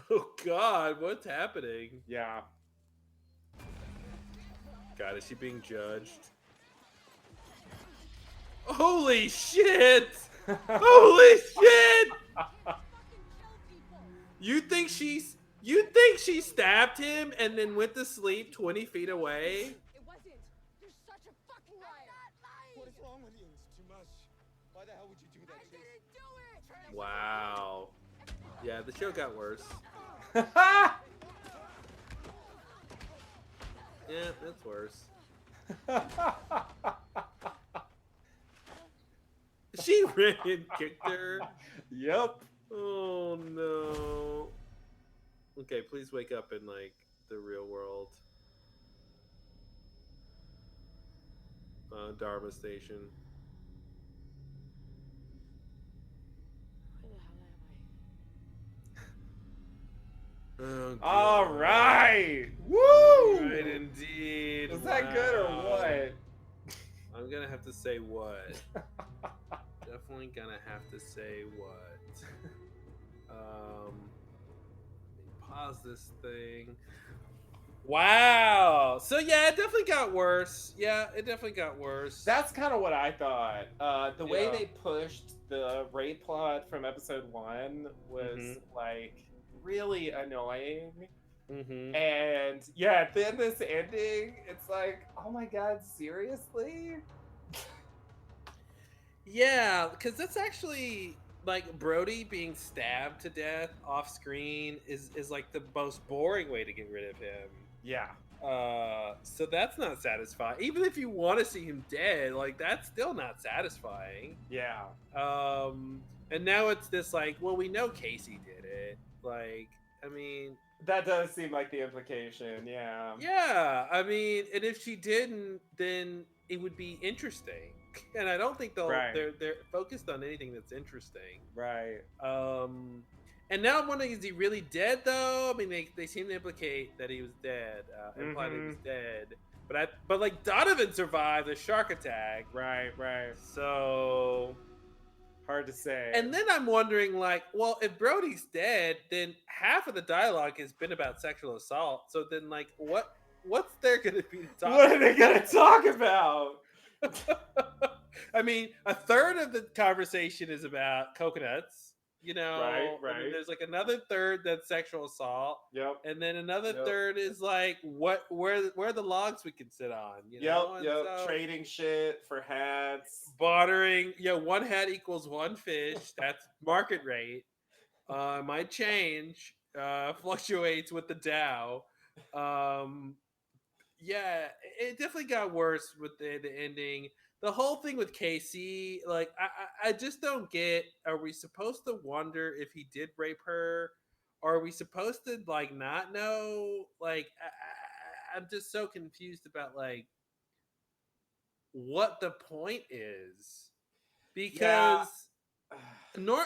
Oh God, what's happening? Yeah. God, is she being judged? Holy shit! Holy shit! You think she stabbed him and then went to sleep 20 feet away? It wasn't. You're such a fucking liar. What is wrong with you? It's too much. Why the hell would you do that, I Chase? didn't do it. Wow. Yeah, the show got worse. Yeah, that's worse. She ran and kicked her. Yep. Oh no. Okay, please wake up in like the real world. Dharma Station. Where the hell am I? Oh, All God. right. Woo! Right, indeed. Was that good or Wow. what? I'm gonna have to say what. Definitely gonna have to say what. Let me pause this thing. Wow. So yeah, it definitely got worse. Yeah, it definitely got worse. That's kind of what I thought. The way Yeah. they pushed the rape plot from episode 1 was Mhm. like really annoying. Mm-hmm. And yeah, then this ending, it's like, oh my god, seriously? Yeah, because that's actually like Brody being stabbed to death off screen is like the most boring way to get rid of him. Yeah. So that's not satisfying. Even if you want to see him dead, like that's still not satisfying. Yeah. And now it's this like, well, we know Casey did it. Like, I mean, That does seem like the implication, yeah. yeah, I mean, and if she didn't, then it would be interesting. And I don't think Right. they're focused on anything that's interesting. Right. And now I'm wondering, is he really dead though? I mean, they seem to implicate that he was dead, imply that he was dead. But like Donovan survived a shark attack, Right, right. so. Hard to say. And then I'm wondering, like, well, if Brody's dead, then half of the dialogue has been about sexual assault. So then, like, what's there going to be to talk what are they gonna talk about? I mean, a third of the conversation is about coconuts. You know, Right, And then right. there's like another third that's sexual assault, Yep. and then another Yep. third is like where are the logs we can sit on? You Yep, know? And yep. so Trading shit for hats. bartering. Yeah, one hat equals one fish. That's market rate. Might change. Fluctuates with the Dow. Yeah, it definitely got worse with the ending. The whole thing with KC, like I just don't get. Are we supposed to wonder if he did rape her? Or are we supposed to like not know? Like I'm just so confused about like what the point is, because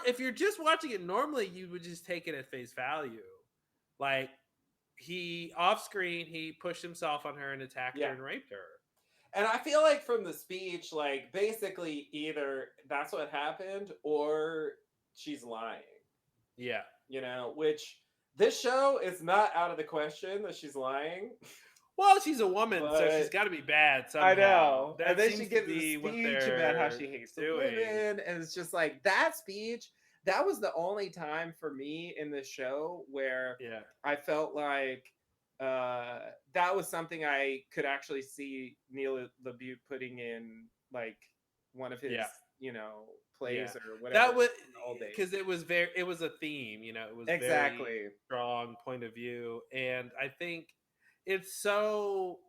if you're just watching it normally, you would just take it at face value. Like he off screen, he pushed himself on her and attacked Yeah. her and raped her. And I feel like from the speech, like basically either that's what happened or she's lying. Yeah. You know, which this show is not out of the question that she's lying. Well, she's a woman, so But- she's got to be bad somehow. I know. That and then seems she to gives a be what speech about how they're she hates the doing. women. And it's just like that speech, that was the only time for me in this show where Yeah. I felt like that was something I could actually see Neil LaBute putting in like one of his, Yeah. plays Yeah. or whatever. That was in the old days. because it was a theme, it was very Exactly. strong point of view, and I think it's so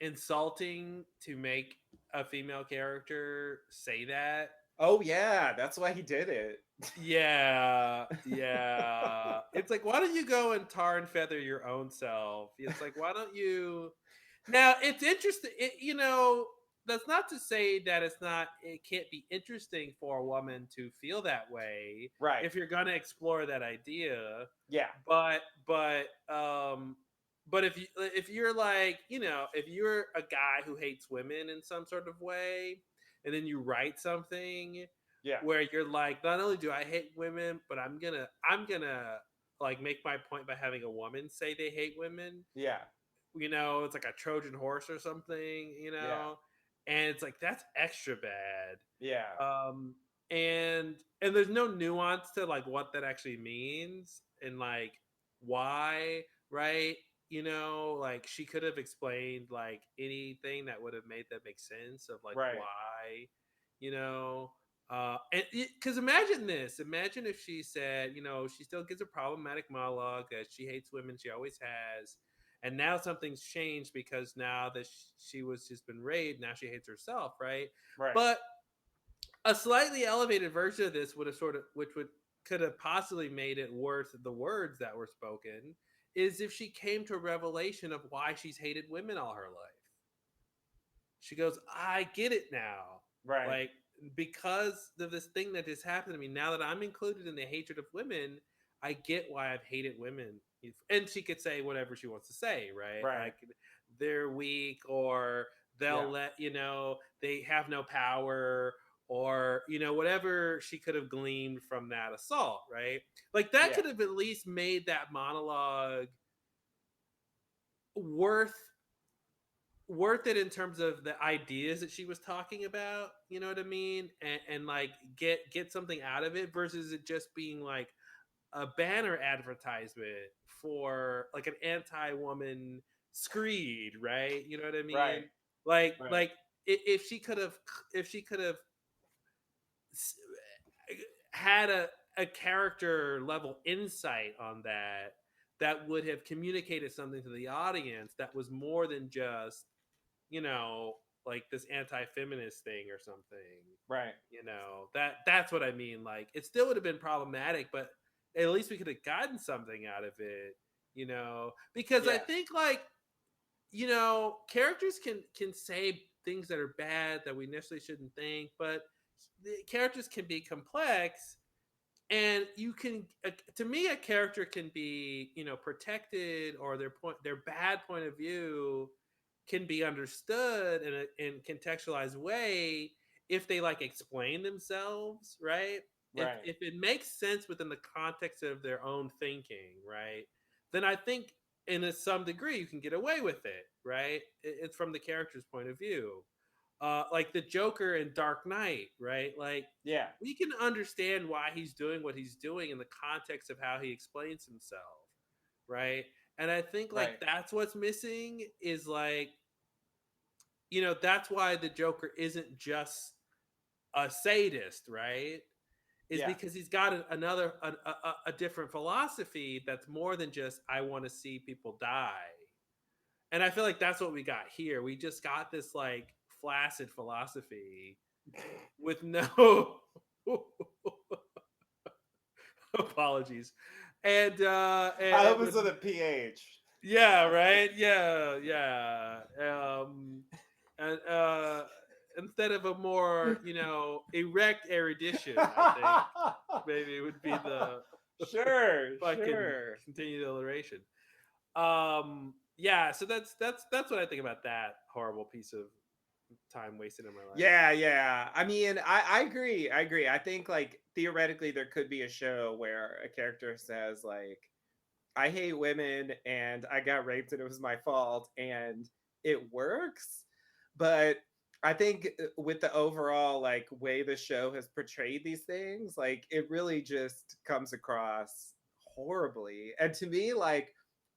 insulting to make a female character say that. Oh yeah, that's why he did it. Yeah, yeah. It's like, why don't you go and tar and feather your own self? It's like, why don't you? Now, it's interesting. That's not to say that it can't be interesting for a woman to feel that way Right. if you're gonna explore that idea. Yeah. But if you're like, if you're a guy who hates women in some sort of way, and then you write something Yeah. where you're like, not only do I hate women, but I'm gonna like make my point by having a woman say they hate women. Yeah. It's like a Trojan horse or something, Yeah. and it's like that's extra bad. Yeah. And there's no nuance to like what that actually means and like why, right? Like she could have explained like anything that would have made that make sense of like Right. why, and because imagine if she said, she still gives a problematic monologue that she hates women, she always has, and now something's changed because now that she was just been raped, now she hates herself, right? Right. But a slightly elevated version of this would have could have possibly made it worth the words that were spoken, is if she came to a revelation of why she's hated women all her life. She goes, I get it now. Right. Like, because of this thing that has happened to me, now that I'm included in the hatred of women, I get why I've hated women. And she could say whatever she wants to say, right? Right. Like they're weak, or they'll they have no power, or whatever she could have gleaned from that assault, right? Like that could have at least made that monologue worth it in terms of the ideas that she was talking about, you know what I mean? And like get something out of it versus it just being like a banner advertisement for like an anti-woman screed, right? You know what I mean? Right. Like if she could have had a character level insight on that would have communicated something to the audience that was more than just like this anti-feminist thing or something, Right. That's what I mean. Like it still would have been problematic, but at least we could have gotten something out of it, because I think like characters can say things that are bad that we initially shouldn't think, but the characters can be complex, and you can to me a character can be protected, or their bad point of view can be understood in a contextualized way if they like explain themselves, right? Right. If it makes sense within the context of their own thinking, right, then I think in some degree you can get away with it, right? It's from the character's point of view. Like the Joker in Dark Knight, right? Like we can understand why he's doing what he's doing in the context of how he explains himself, right? And I think like that's what's missing is like, that's why the Joker isn't just a sadist, right? Is because he's got a different philosophy that's more than just I want to see people die. And I feel like that's what we got here. We just got this like flaccid philosophy with no apologies. And I hope it's with a PH. Yeah, right. Yeah. And instead of a more erect erudition, I think maybe it would be the sure continued alliteration. Yeah, so that's what I think about that horrible piece of time wasted in my life. Yeah. I mean, I agree. I think like theoretically there could be a show where a character says like, I hate women and I got raped and it was my fault, and it works. But I think with the overall like way the show has portrayed these things, like it really just comes across horribly. And to me, like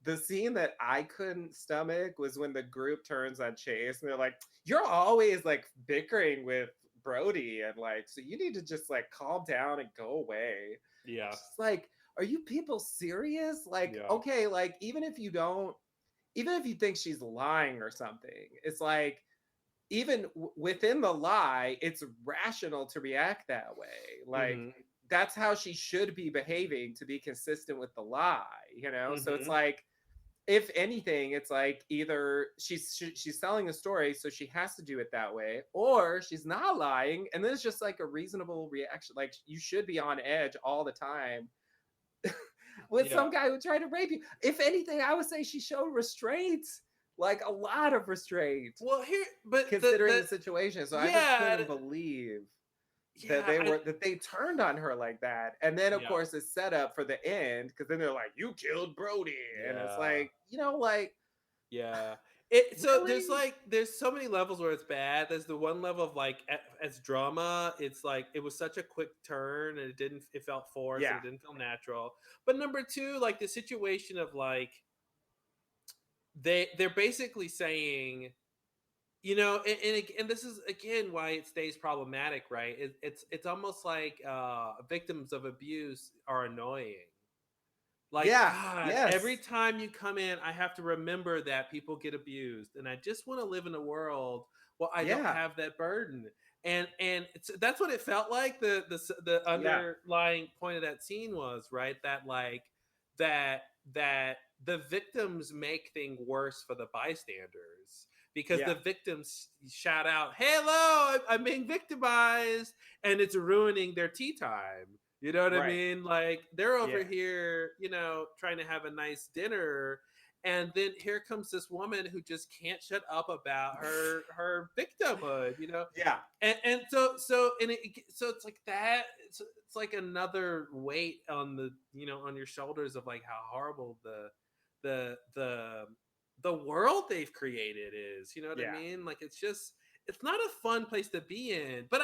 the scene that I couldn't stomach was when the group turns on Chase and they're like, "You're always like bickering with Brody, and like, so you need to just like calm down and go away." Yeah. It's just like, are you people serious? Like, Yeah. okay, like even if you think she's lying or something, it's like even within the lie, it's rational to react that way. Like Mhm. that's how she should be behaving to be consistent with the lie, you know? So it's Mhm. like if anything, it's like either she's selling a story, so she has to do it that way, or she's not lying, and then it's just like a reasonable reaction. Like you should be on edge all the time with Yeah. some guy who tried to rape you. If anything, I would say she showed restraint, like a lot of restraint, Well, here, but considering the situation. So I just yeah, couldn't believe that yeah, they turned on her like that. And then of yeah, course it's set up for the end because then they're like, "You killed Brody," and it's yeah, like, like yeah. So really, there's so many levels where it's bad. There's the one level of like as drama, it's like it was such a quick turn and it felt forced and yeah, it didn't feel natural. But number two, like the situation of like they're basically saying, and this is again why it stays problematic, right? It's almost like victims of abuse are annoying. Like, yeah, God, every yes, time you come in, I have to remember that people get abused, and I just want to live in a world where I don't yeah, have that burden. And that's what it felt like. The yeah, underlying point of that scene was right that like that that the victims make things worse for the bystanders because yeah, the victims shout out, "Hello, I'm being victimized," and it's ruining their tea time. You know what I right, mean? Like they're over yeah, here, trying to have a nice dinner, and then here comes this woman who just can't shut up about her victimhood, yeah, and so it's like that. It's like another weight on on your shoulders of like how horrible the the world they've created is. You know what I yeah, mean? Like it's not a fun place to be in. But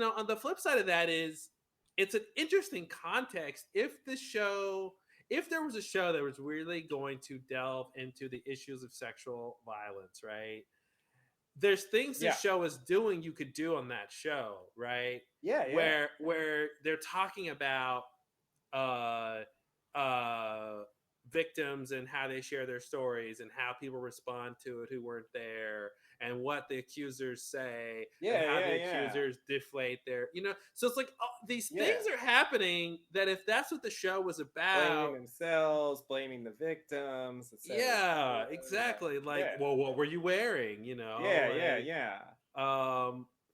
on the flip side of that is it's an interesting context if there was a show that was really going to delve into the issues of sexual violence, right? There's things this yeah, show is doing you could do on that show, right? yeah, yeah, Where they're talking about uh uh victims and how they share their stories and how people respond to it who weren't there and what the accusers say and yeah, how yeah, the yeah, accusers deflate so it's like these yeah. things are happening that if that's what the show was Blaming about. themselves, blaming the victims, etc., Yeah, etc. Yeah, exactly. Like, yeah, well, what were you wearing? yeah, yeah, Like, yeah.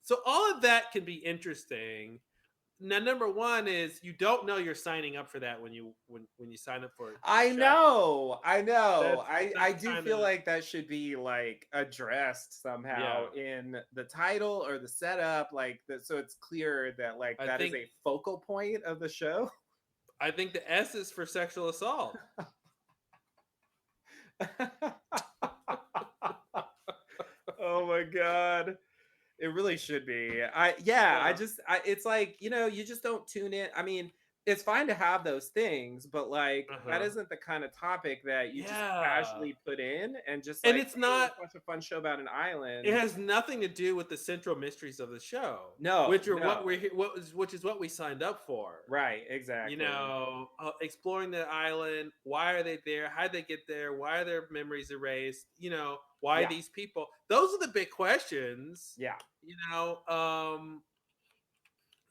so all of that can be interesting. Now, number one is you don't know you're signing up for that when you sign up for the I show. know, I know. I That's do kind feel of like that should be like addressed somehow yeah. in the title or the setup, like so it's clear that like I that is think a focal point of the show. I think the S is for sexual assault. Oh my god. It really should be. I Yeah. just it's like, you just don't tune in. I mean, it's fine to have those things, but like Uh that huh. isn't the kind of topic that you just Yeah. casually put in and just And like, it's hey, not. let's watch a fun show about an It island. has nothing to do with the central mysteries of the show, No, which are what no. we're he- what was which is what we signed up for. Right, exactly. Exploring the island. Why are they there? How did they get there? Why are their memories erased? Why Yeah, these people? Those are the big questions. yeah, You know,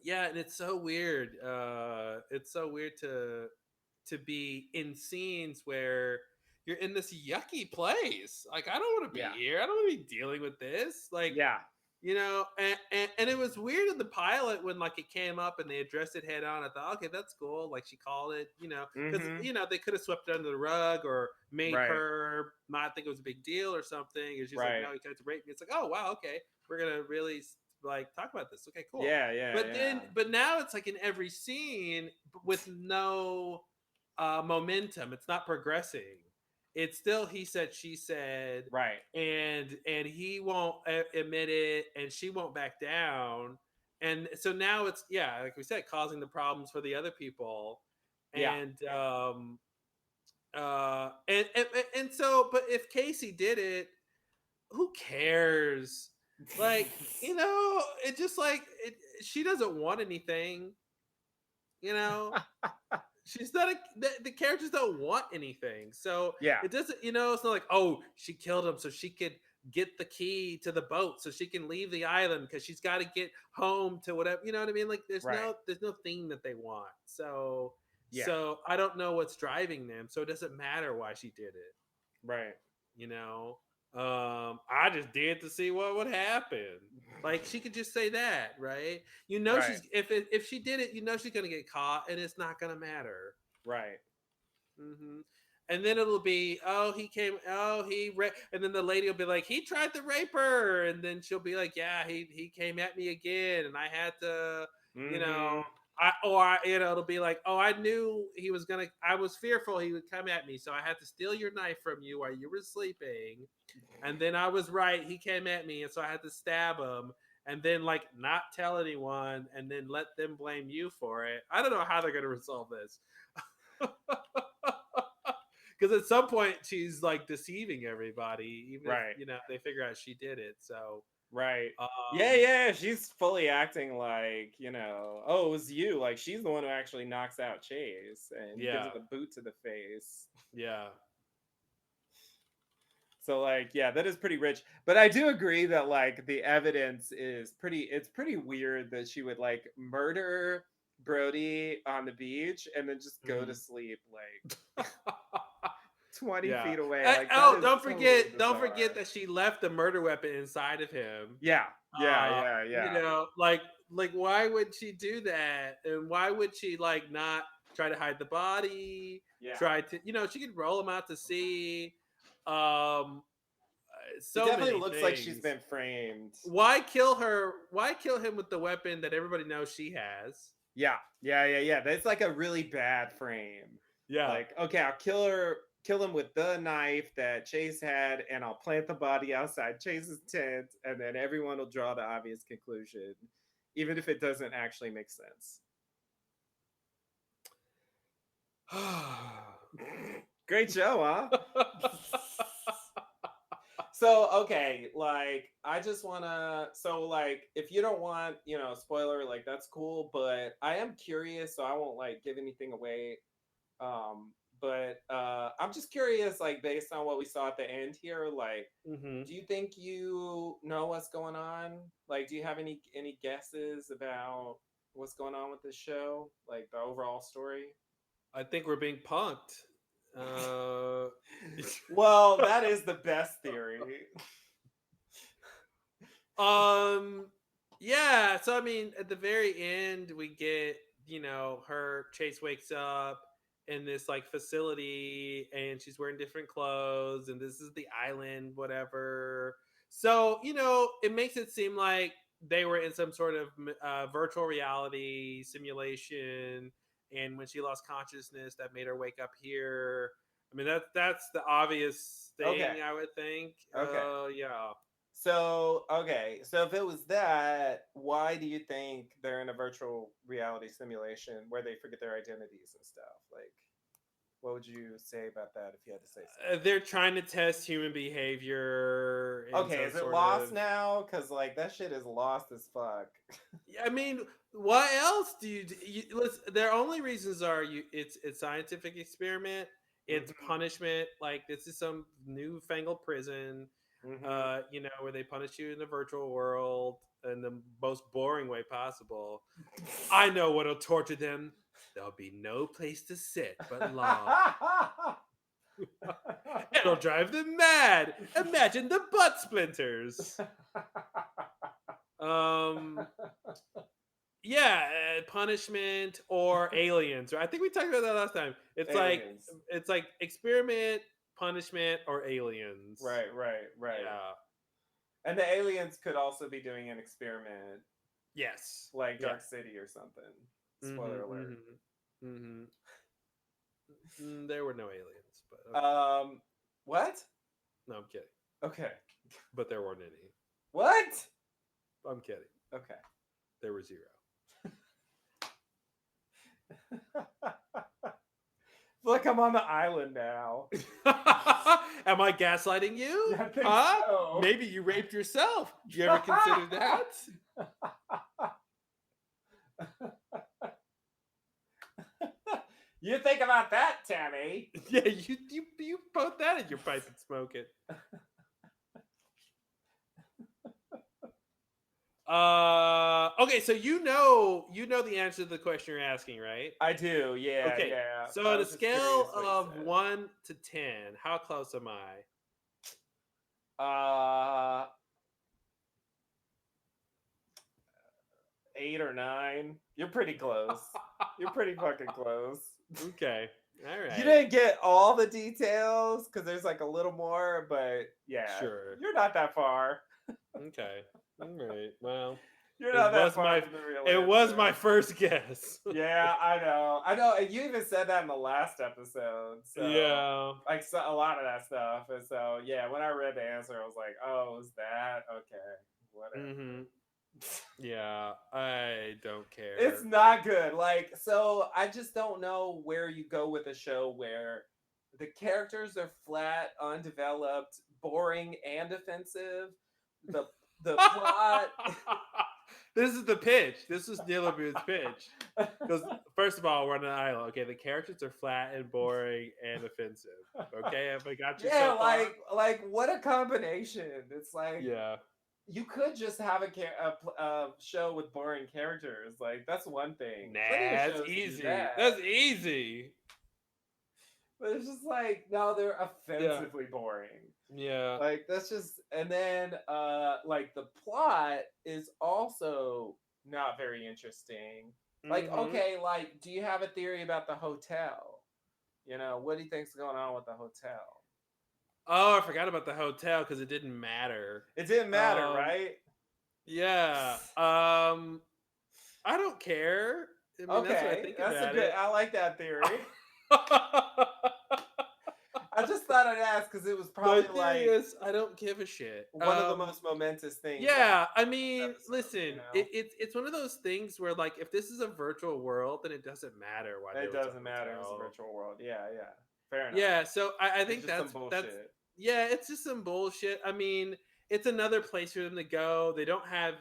yeah, and it's so weird. It's so weird to be in scenes where you're in this yucky place. Like, I don't want to be yeah, here. I don't want to be dealing with this. Like, yeah, and it was weird in the pilot when like it came up and they addressed it head on. I thought, okay, that's cool. Like she called it, because mm-hmm. they could have swept it under the rug or made Right, her not think it was a big deal or something. And she's like, right. no, he tried to rape me. It's like, oh wow, okay, we're gonna really like talk about this. Okay, cool. Yeah, yeah, yeah. But now it's like in every scene with no momentum. It's not progressing. It's still he said, she said, Right. and he won't admit it, and she won't back down, and so now it's like we said, causing the problems for the other people, Yeah. and And so, but if Casey did it, who cares? Like, it just like she doesn't want anything, you know. She's not the characters don't want anything, so Yeah. it doesn't. It's not like, oh, she killed him so she could get the key to the boat so she can leave the island because she's got to get home to whatever. You know what I mean? Like, there's Right. no thing that they want. So Yeah. so I don't know what's driving them. So it doesn't matter why she did it. Right. I just did to see what would happen. Like, she could just say that, right? Right. She's if she did it, she's gonna get caught, and it's not gonna matter. Right. hmm And then it'll be, oh, he came, oh, and then the lady will be like, he tried to rape her, and then she'll be like, yeah, he came at me again, and I had to, Mhm. it'll be like, oh, I knew I was fearful he would come at me, so I had to steal your knife from you while you were sleeping, and then I was right, he came at me, and so I had to stab him, and then like not tell anyone, and then let them blame you for it. I don't know how they're gonna resolve this. Because at some point she's like deceiving everybody, even Right. if they figure out she did it. So Right. um, Yeah, she's fully acting like, oh, it was you. Like, she's the one who actually knocks out Chase and gives Yeah. her the boot to the face. yeah. So, like, yeah, that is pretty rich. But I do agree that, like, the evidence is it's pretty weird that she would, like, murder Brody on the beach and then just go to Mhm. sleep, like, 20 Yeah. feet away. Hey, Like, oh, that is don't forget, totally don't forget bizarre. that she left the murder weapon inside of him. Yeah. Like why would she do that? And why would she like not try to hide the body? Yeah. Try to, she could roll him out to sea. So it definitely many looks like she's things. been framed. Why kill her? Why kill him with the weapon that everybody knows she has? Yeah. That's like a really bad frame. Yeah. Like, okay, I'll kill him with the knife that Chase had, and I'll plant the body outside Chase's tent, and then everyone will draw the obvious conclusion, even if it doesn't actually make sense. Great show, huh? So, okay, like, I just wanna, so, like, if you don't want, spoiler, like, that's cool, but I am curious, so I won't, like, give anything away. But I'm just curious, like, based on what we saw at the end here, like, Mhm. do you think you know what's going on? Like, do you have any guesses about what's going on with this show, like the overall story? I think we're being punked. Well, that is the best theory. Yeah, so I mean, at the very end we get, her Chase wakes up in this like facility and she's wearing different clothes and this is the island, whatever. So, it makes it seem like they were in some sort of virtual reality simulation, and when she lost consciousness that made her wake up here. I mean, that's the obvious thing. Okay. I would think. Okay. Yeah. So, okay. So if it was that, why do you think they're in a virtual reality simulation where they forget their identities and stuff? Like, what would you say about that if you had to say something? They're trying to test human behavior. Okay, is it lost now? Because, like, that shit is lost as fuck. I mean, what else do you listen, their only reasons are it's scientific experiment, it's Mhm. punishment, like this is some newfangled prison, Mhm. where they punish you in the virtual world in the most boring way possible. I know what'll torture them. There'll be no place to sit but long. It'll drive them mad. Imagine the butt splinters. Yeah, punishment or aliens. I think we talked about that last time. It's Aliens. like experiment, punishment, or aliens. Right. Yeah. And the aliens could also be doing an experiment, Yes. like Yeah. Dark City or something. Spoiler alert. There were no aliens, but okay. What? No, I'm kidding. Okay. But there weren't any. What? I'm kidding. Okay. There were zero. like I'm on the island now. Am I gaslighting you? I think Huh? so. Maybe you raped yourself. You ever consider that? You think about that, Tammy? Yeah, you put that in your pipe and smoke it. Okay, so you know the answer to the question you're asking, right? I do. Yeah. Okay. Yeah. So I on a was just scale curious what you of said. 1 to 10, how close am I? 8 or 9. You're pretty close. You're pretty fucking close. Okay. All right. You didn't get all the details because there's like a little more, but yeah, Sure. you're not that far. Okay. All right. Well, You're it not that was far my from the real it was answer. my first guess. Yeah, I know, and you even said that in the last episode. So Yeah. like a lot of that stuff, and so yeah, when I read the answer, I was like, oh, is that okay? Whatever. Mhm. Yeah, I don't care. It's not good. Like, so I just don't know where you go with a show where the characters are flat, undeveloped, boring, and offensive. The plot. This is the pitch. This is Neil Abu's pitch. Because first of all, we're on an island. Okay, the characters are flat and boring and offensive. Okay, have I got you? Yeah, so far? like what a combination. It's like Yeah. you could just have a show with boring characters. Like that's one thing. Nah, Plenty of that's shows do easy. that. That's easy. But it's just like no, they're offensively boring. Yeah. Like that's just, and then like the plot is also not very interesting. Like Mhm. okay, like do you have a theory about the hotel? You know, what do you think's going on with the hotel? Oh, I forgot about the hotel because it didn't matter. It didn't matter, right? Yeah. I don't care. I mean, Okay, that's what I think about it. I like that theory. I just thought I'd ask because it was My probably theory like is I don't give a shit. one of the most momentous things. Yeah, I of mean, episode, listen, you know? it's one of those things where like if this is a virtual world, then it doesn't matter why It there was a doesn't matter if it's a hotel. virtual world. Yeah, yeah. Fair enough. Yeah, so I It's think just some that's bullshit. yeah, it's just some bullshit. I mean, it's another place for them to go. They don't have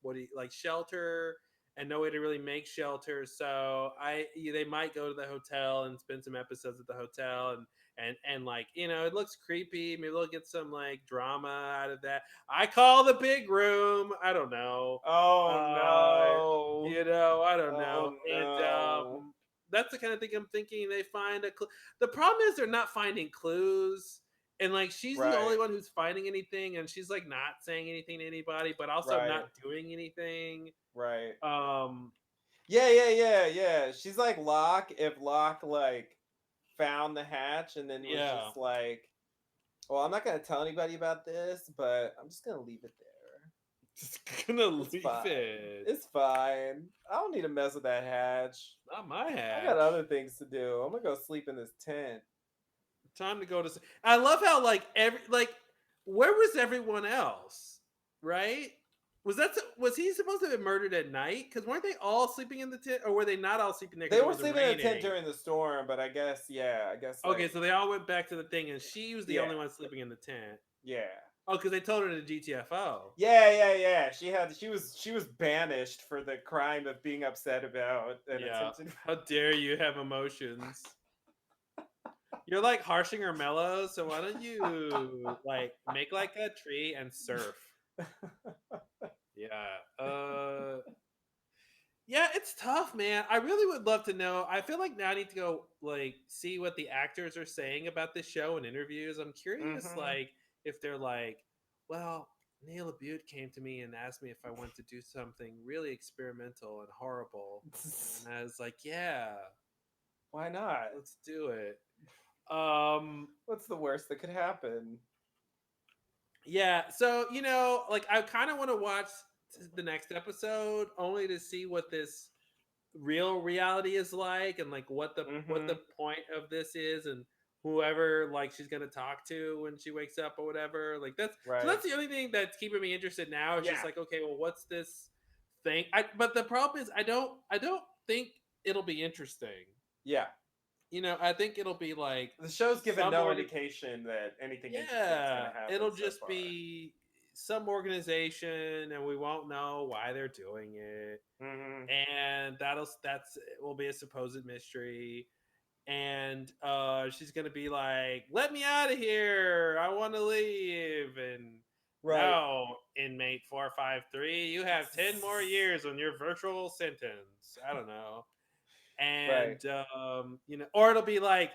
what do you like shelter and no way to really make shelter. So they might go to the hotel and spend some episodes at the hotel and like it looks creepy. Maybe they'll get some like drama out of that. I call the big room. I don't know. Oh no. I don't know. Oh, no. And that's the kind of thing I'm thinking. They find the problem is they're not finding clues. And like she's the only Right. one who's finding anything, and she's like not saying anything to anybody, but also Right. not doing anything. Right. Um, Yeah. She's like Locke. If Locke like found the hatch and then was Yeah. just like, well, I'm not gonna tell anybody about this, but I'm just gonna leave it there. just gonna leave fine. it. It's fine. I don't need to mess with that hatch. Not my I hat. got other things to do. I'm gonna go sleep in this tent. Time to go to. I love how where was everyone else? Right? Was he supposed to have been murdered at night? Because weren't they all sleeping in the tent, or were they not all sleeping there? 'cause They it were was sleeping in a tent raining? during the storm, but I guess Okay, like, so they all went back to the thing, and she was the only Yeah. one sleeping in the tent. yeah. Oh, because they told her to GTFO. Yeah. She was banished for the crime of being upset about an Yeah. attention. How dare you have emotions? You're like harshing her mellow, so why don't you like make like a tree and surf? Yeah. Yeah, it's tough, man. I really would love to know. I feel like now I need to go like see what the actors are saying about this show in interviews. I'm curious, Mhm. like if they're like, well, Neil Abute came to me and asked me if I wanted to do something really experimental and horrible, and I was like, yeah, Why not? let's do it. What's the worst that could happen? Yeah, so like I kind of want to watch the next episode only to see what this real reality is like and like what the point of this is and whoever like she's gonna talk to when she wakes up or whatever. Like that's Right. so that's the only thing that's keeping me interested now. It's just Yeah. like, okay, well, what's this thing? But the problem is I don't think it'll be interesting. Yeah. I think it'll be like The show's given some no org- indication that anything interesting is going yeah, to happen. it'll so just far. be some organization, and we won't know why they're doing it, Mhm. and that's it will be a supposed mystery. And she's gonna be like, "Let me out of here! I want to leave." And Right. no, inmate 453, you have 10 more years on your virtual sentence. I don't know. And or it'll be like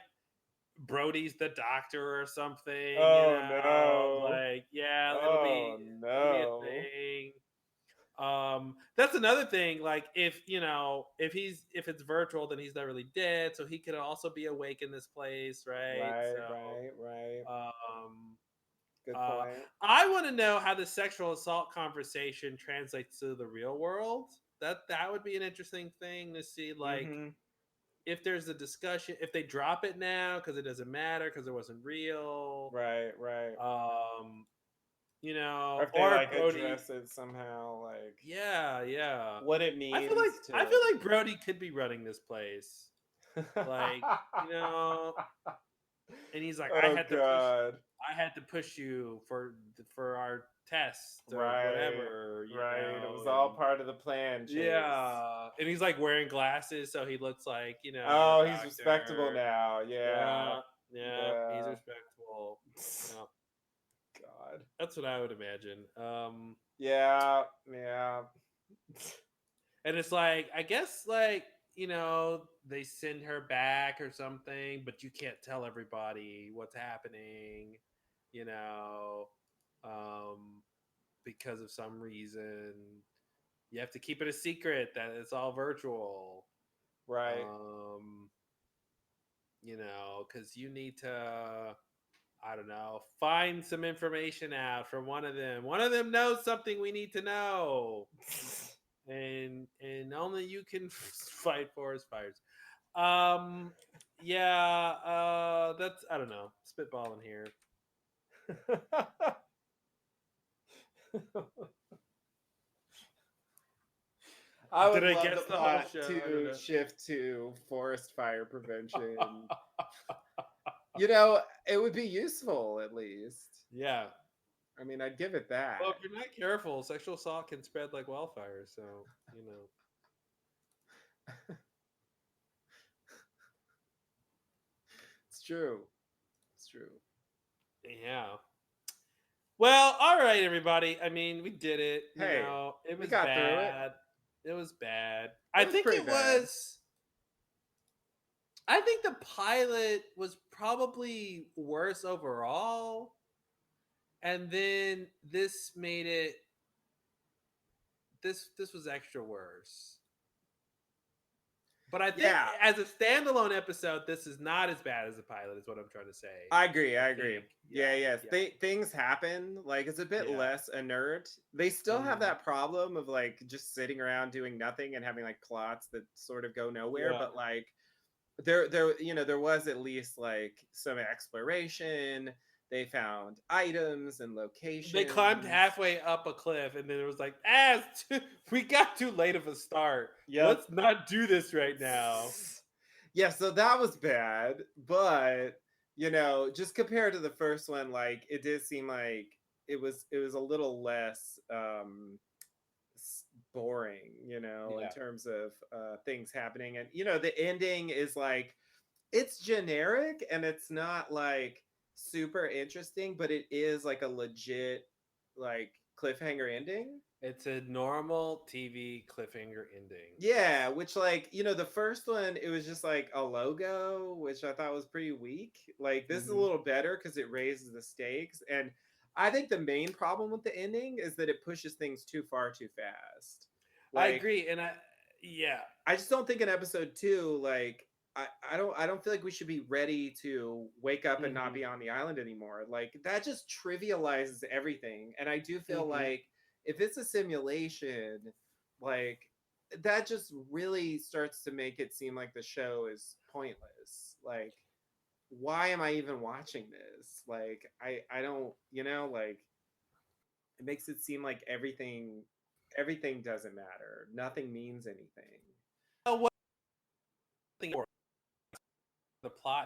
Brody's the doctor or something. Oh no. Like it'll Oh be a no. thing. That's another thing. Like if if it's virtual, then he's not really dead, so he could also be awake in this place, right? Right. Um, Good point. I want to know how the sexual assault conversation translates to the real world. That would be an interesting thing to see. Like Mhm. if there's a discussion, if they drop it now because it doesn't matter because it wasn't real. Right. Or if they or like Brody. address it somehow, like Yeah. what it means. I feel like Brody could be running this place. Like, and he's like, I had to push you for our test or whatever. It was all part of the plan. Chase. Yeah, and he's like wearing glasses, so he looks like Oh, he's respectable now. Yeah, he's respectable. Yeah. God, that's what I would imagine. Yeah. And it's like, I guess, like, they send her back or something, but you can't tell everybody what's happening, because of some reason. You have to keep it a secret that it's all virtual. Right. Because you need to, I don't know, find some information out from one of them. One of them knows something we need to know. And only you can fight forest fires. That's, I don't know, spitballing here. I would Did I love guess the the whole plot show? I don't to know. shift to forest fire prevention. It would be useful at least. Yeah. I mean, I'd give it that. Well, if you're not careful, sexual assault can spread like wildfire. So, It's true. Yeah. Well, all right, everybody. I mean, we did it. Hey, it was we got through it. bad. It was bad. It was pretty bad. I think the pilot was probably worse overall. And then this made it. This was extra worse. But I think as a standalone episode, this is not as bad as the pilot, is what I'm trying to say. I agree. Yeah. Things happen. Like, it's a bit less inert. They still have that problem of like just sitting around doing nothing and having like plots that sort of go nowhere. But like there was at least like some exploration. They found items and locations. They climbed halfway up a cliff, and then it was like, we got too late of a start. Yep. Let's not do this right now. Yeah, so that was bad. But, just compared to the first one, like, it did seem like it was a little less boring, in terms of things happening. And, the ending is like, it's generic, and it's not like super interesting, but it is like a legit like cliffhanger ending. It's a normal TV cliffhanger ending. Yeah, which like, the first one, it was just like a logo, which I thought was pretty weak. Like this is a little better because it raises the stakes. And I think the main problem with the ending is that it pushes things too far too fast. Like, I agree. And I just don't think in episode 2, like I don't feel like we should be ready to wake up and not be on the island anymore. Like that just trivializes everything. And I do feel like if it's a simulation, like that just really starts to make it seem like the show is pointless. Like, why am I even watching this? Like, I don't, like it makes it seem like everything doesn't matter. Nothing means anything. the plot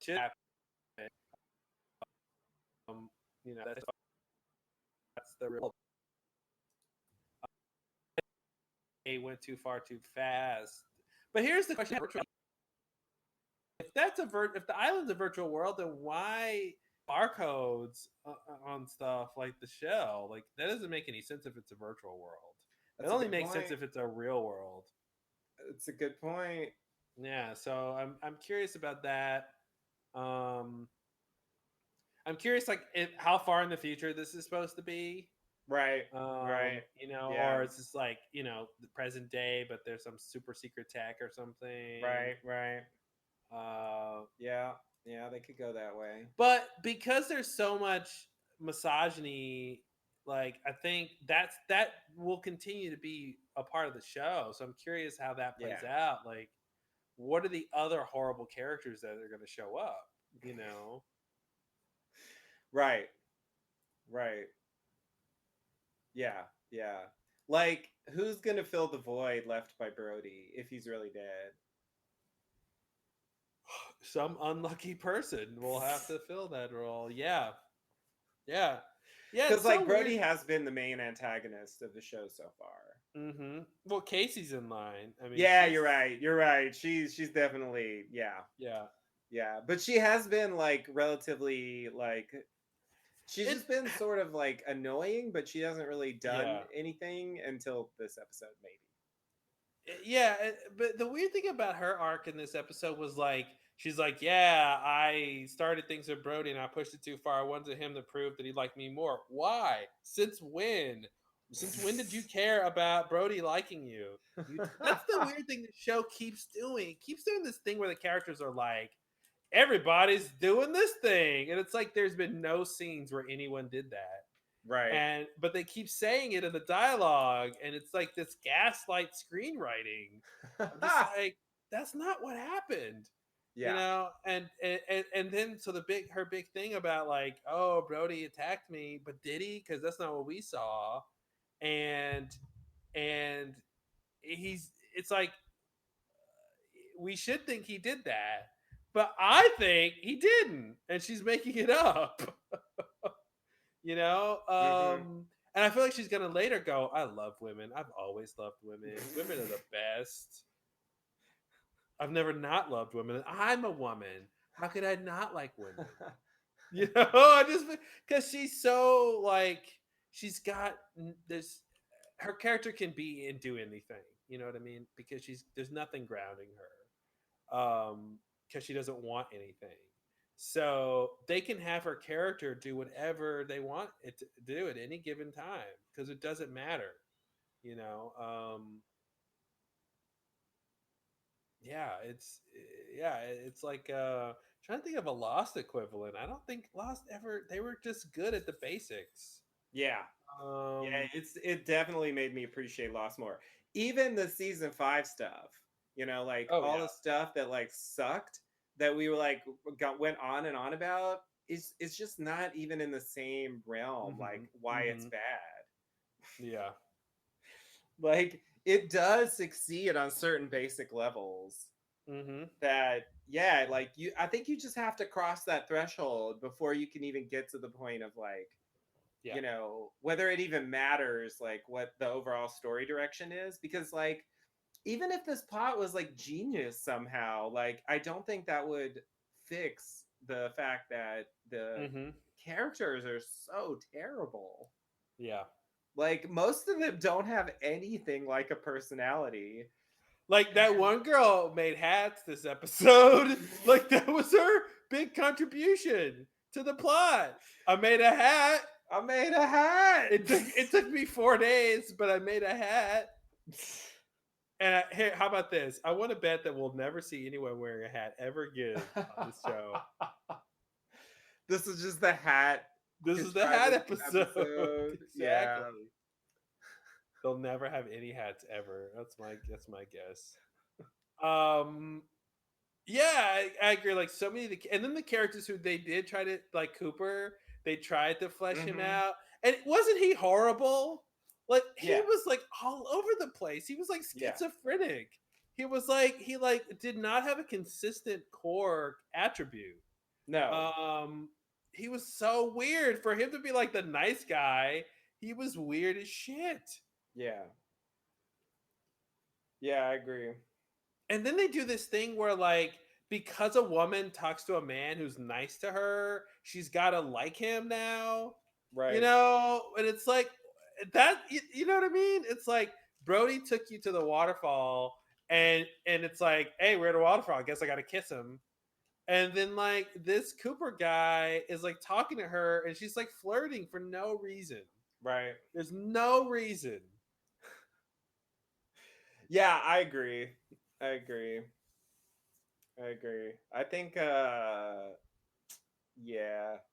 should happen. That's the real. They went too far too fast. But here's the question: if if the island's a virtual world, then why barcodes on stuff like the shell? Like that doesn't make any sense if it's a virtual world. That's it a only good makes point. sense if it's a real world. It's a good point. Yeah, so I'm curious about that. I'm curious, like, how far in the future this is supposed to be. Right. Right. Yeah. Or it's just like the present day, but there's some super secret tech or something. Right. Right. Yeah. Yeah. They could go that way. But because there's so much misogyny, like I think that will continue to be a part of the show. So I'm curious how that plays out. Like, what are the other horrible characters that are going to show up? Right. Right. Yeah. Yeah. Like, who's gonna fill the void left by Brody if he's really dead? Some unlucky person will have to fill that role. Yeah. Because like Brody has been the main antagonist of the show so far. Mm-hmm. Well, Casey's in line. I mean, yeah, you're right. She's definitely yeah. But she has been like relatively like she's just been sort of like annoying, but she hasn't really done anything until this episode, maybe. Yeah, but the weird thing about her arc in this episode was like she's like, yeah, I started things with Brody and I pushed it too far. I wanted him to prove that he liked me more. Why? Since when? Since when did you care about Brody liking you? That's the weird thing the show keeps doing. It keeps doing this thing where the characters are like, everybody's doing this thing. And it's like there's been no scenes where anyone did that. Right. But they keep saying it in the dialogue, and it's like this gaslight screenwriting. I'm just like, that's not what happened. Yeah. And then so her big thing about like, oh, Brody attacked me, but did he? Because that's not what we saw. And it's like we should think he did that, but I think he didn't, and she's making it up. And I feel like she's gonna later go, I love women. I've always loved women. Women are the best. I've never not loved women. I'm a woman. How could I not like women? I just because she's so like she's got this. Her character can be and do anything. You know what I mean? Because there's nothing grounding her. Because she doesn't want anything. So they can have her character do whatever they want it to do at any given time because it doesn't matter, it's like trying to think of a Lost equivalent. I don't think Lost ever. They were just good at the basics. Yeah, it definitely made me appreciate Lost more. Even the season 5 stuff, the stuff that like sucked. That we were like went on and on about is just not even in the same realm. Mm-hmm. Like why it's bad. Yeah, like it does succeed on certain basic levels. Mm-hmm. That like I think you just have to cross that threshold before you can even get to the point of like, whether it even matters like what the overall story direction is, because like. Even if this plot was like genius somehow, like I don't think that would fix the fact that the characters are so terrible. Yeah. Like most of them don't have anything like a personality. Like that one girl made hats this episode. Like that was her big contribution to the plot. I made a hat. It took me 4 days, but I made a hat. And here, how about this? I want to bet that we'll never see anyone wearing a hat ever again on this show. This is just the hat. This is the hat episode. Exactly. Yeah. They'll never have any hats ever. That's my guess. Yeah, I agree. Like so many and then the characters who they did try to like Cooper, they tried to flesh him out, and wasn't he horrible? Like he was like all over the place. He was like schizophrenic. he was like he like did not have a consistent core attribute. No. He was so weird for him to be like the nice guy. He was weird as shit. Yeah. Yeah, I agree. And then they do this thing where like because a woman talks to a man who's nice to her, she's got to like him now. Right. You know, and it's like that you know what I mean? It's like Brody took you to the waterfall and it's like, "Hey, we're at a waterfall. I guess I got to kiss him." And then like this Cooper guy is like talking to her and she's like flirting for no reason. Right. There's no reason. Yeah, I agree. I agree. I think yeah.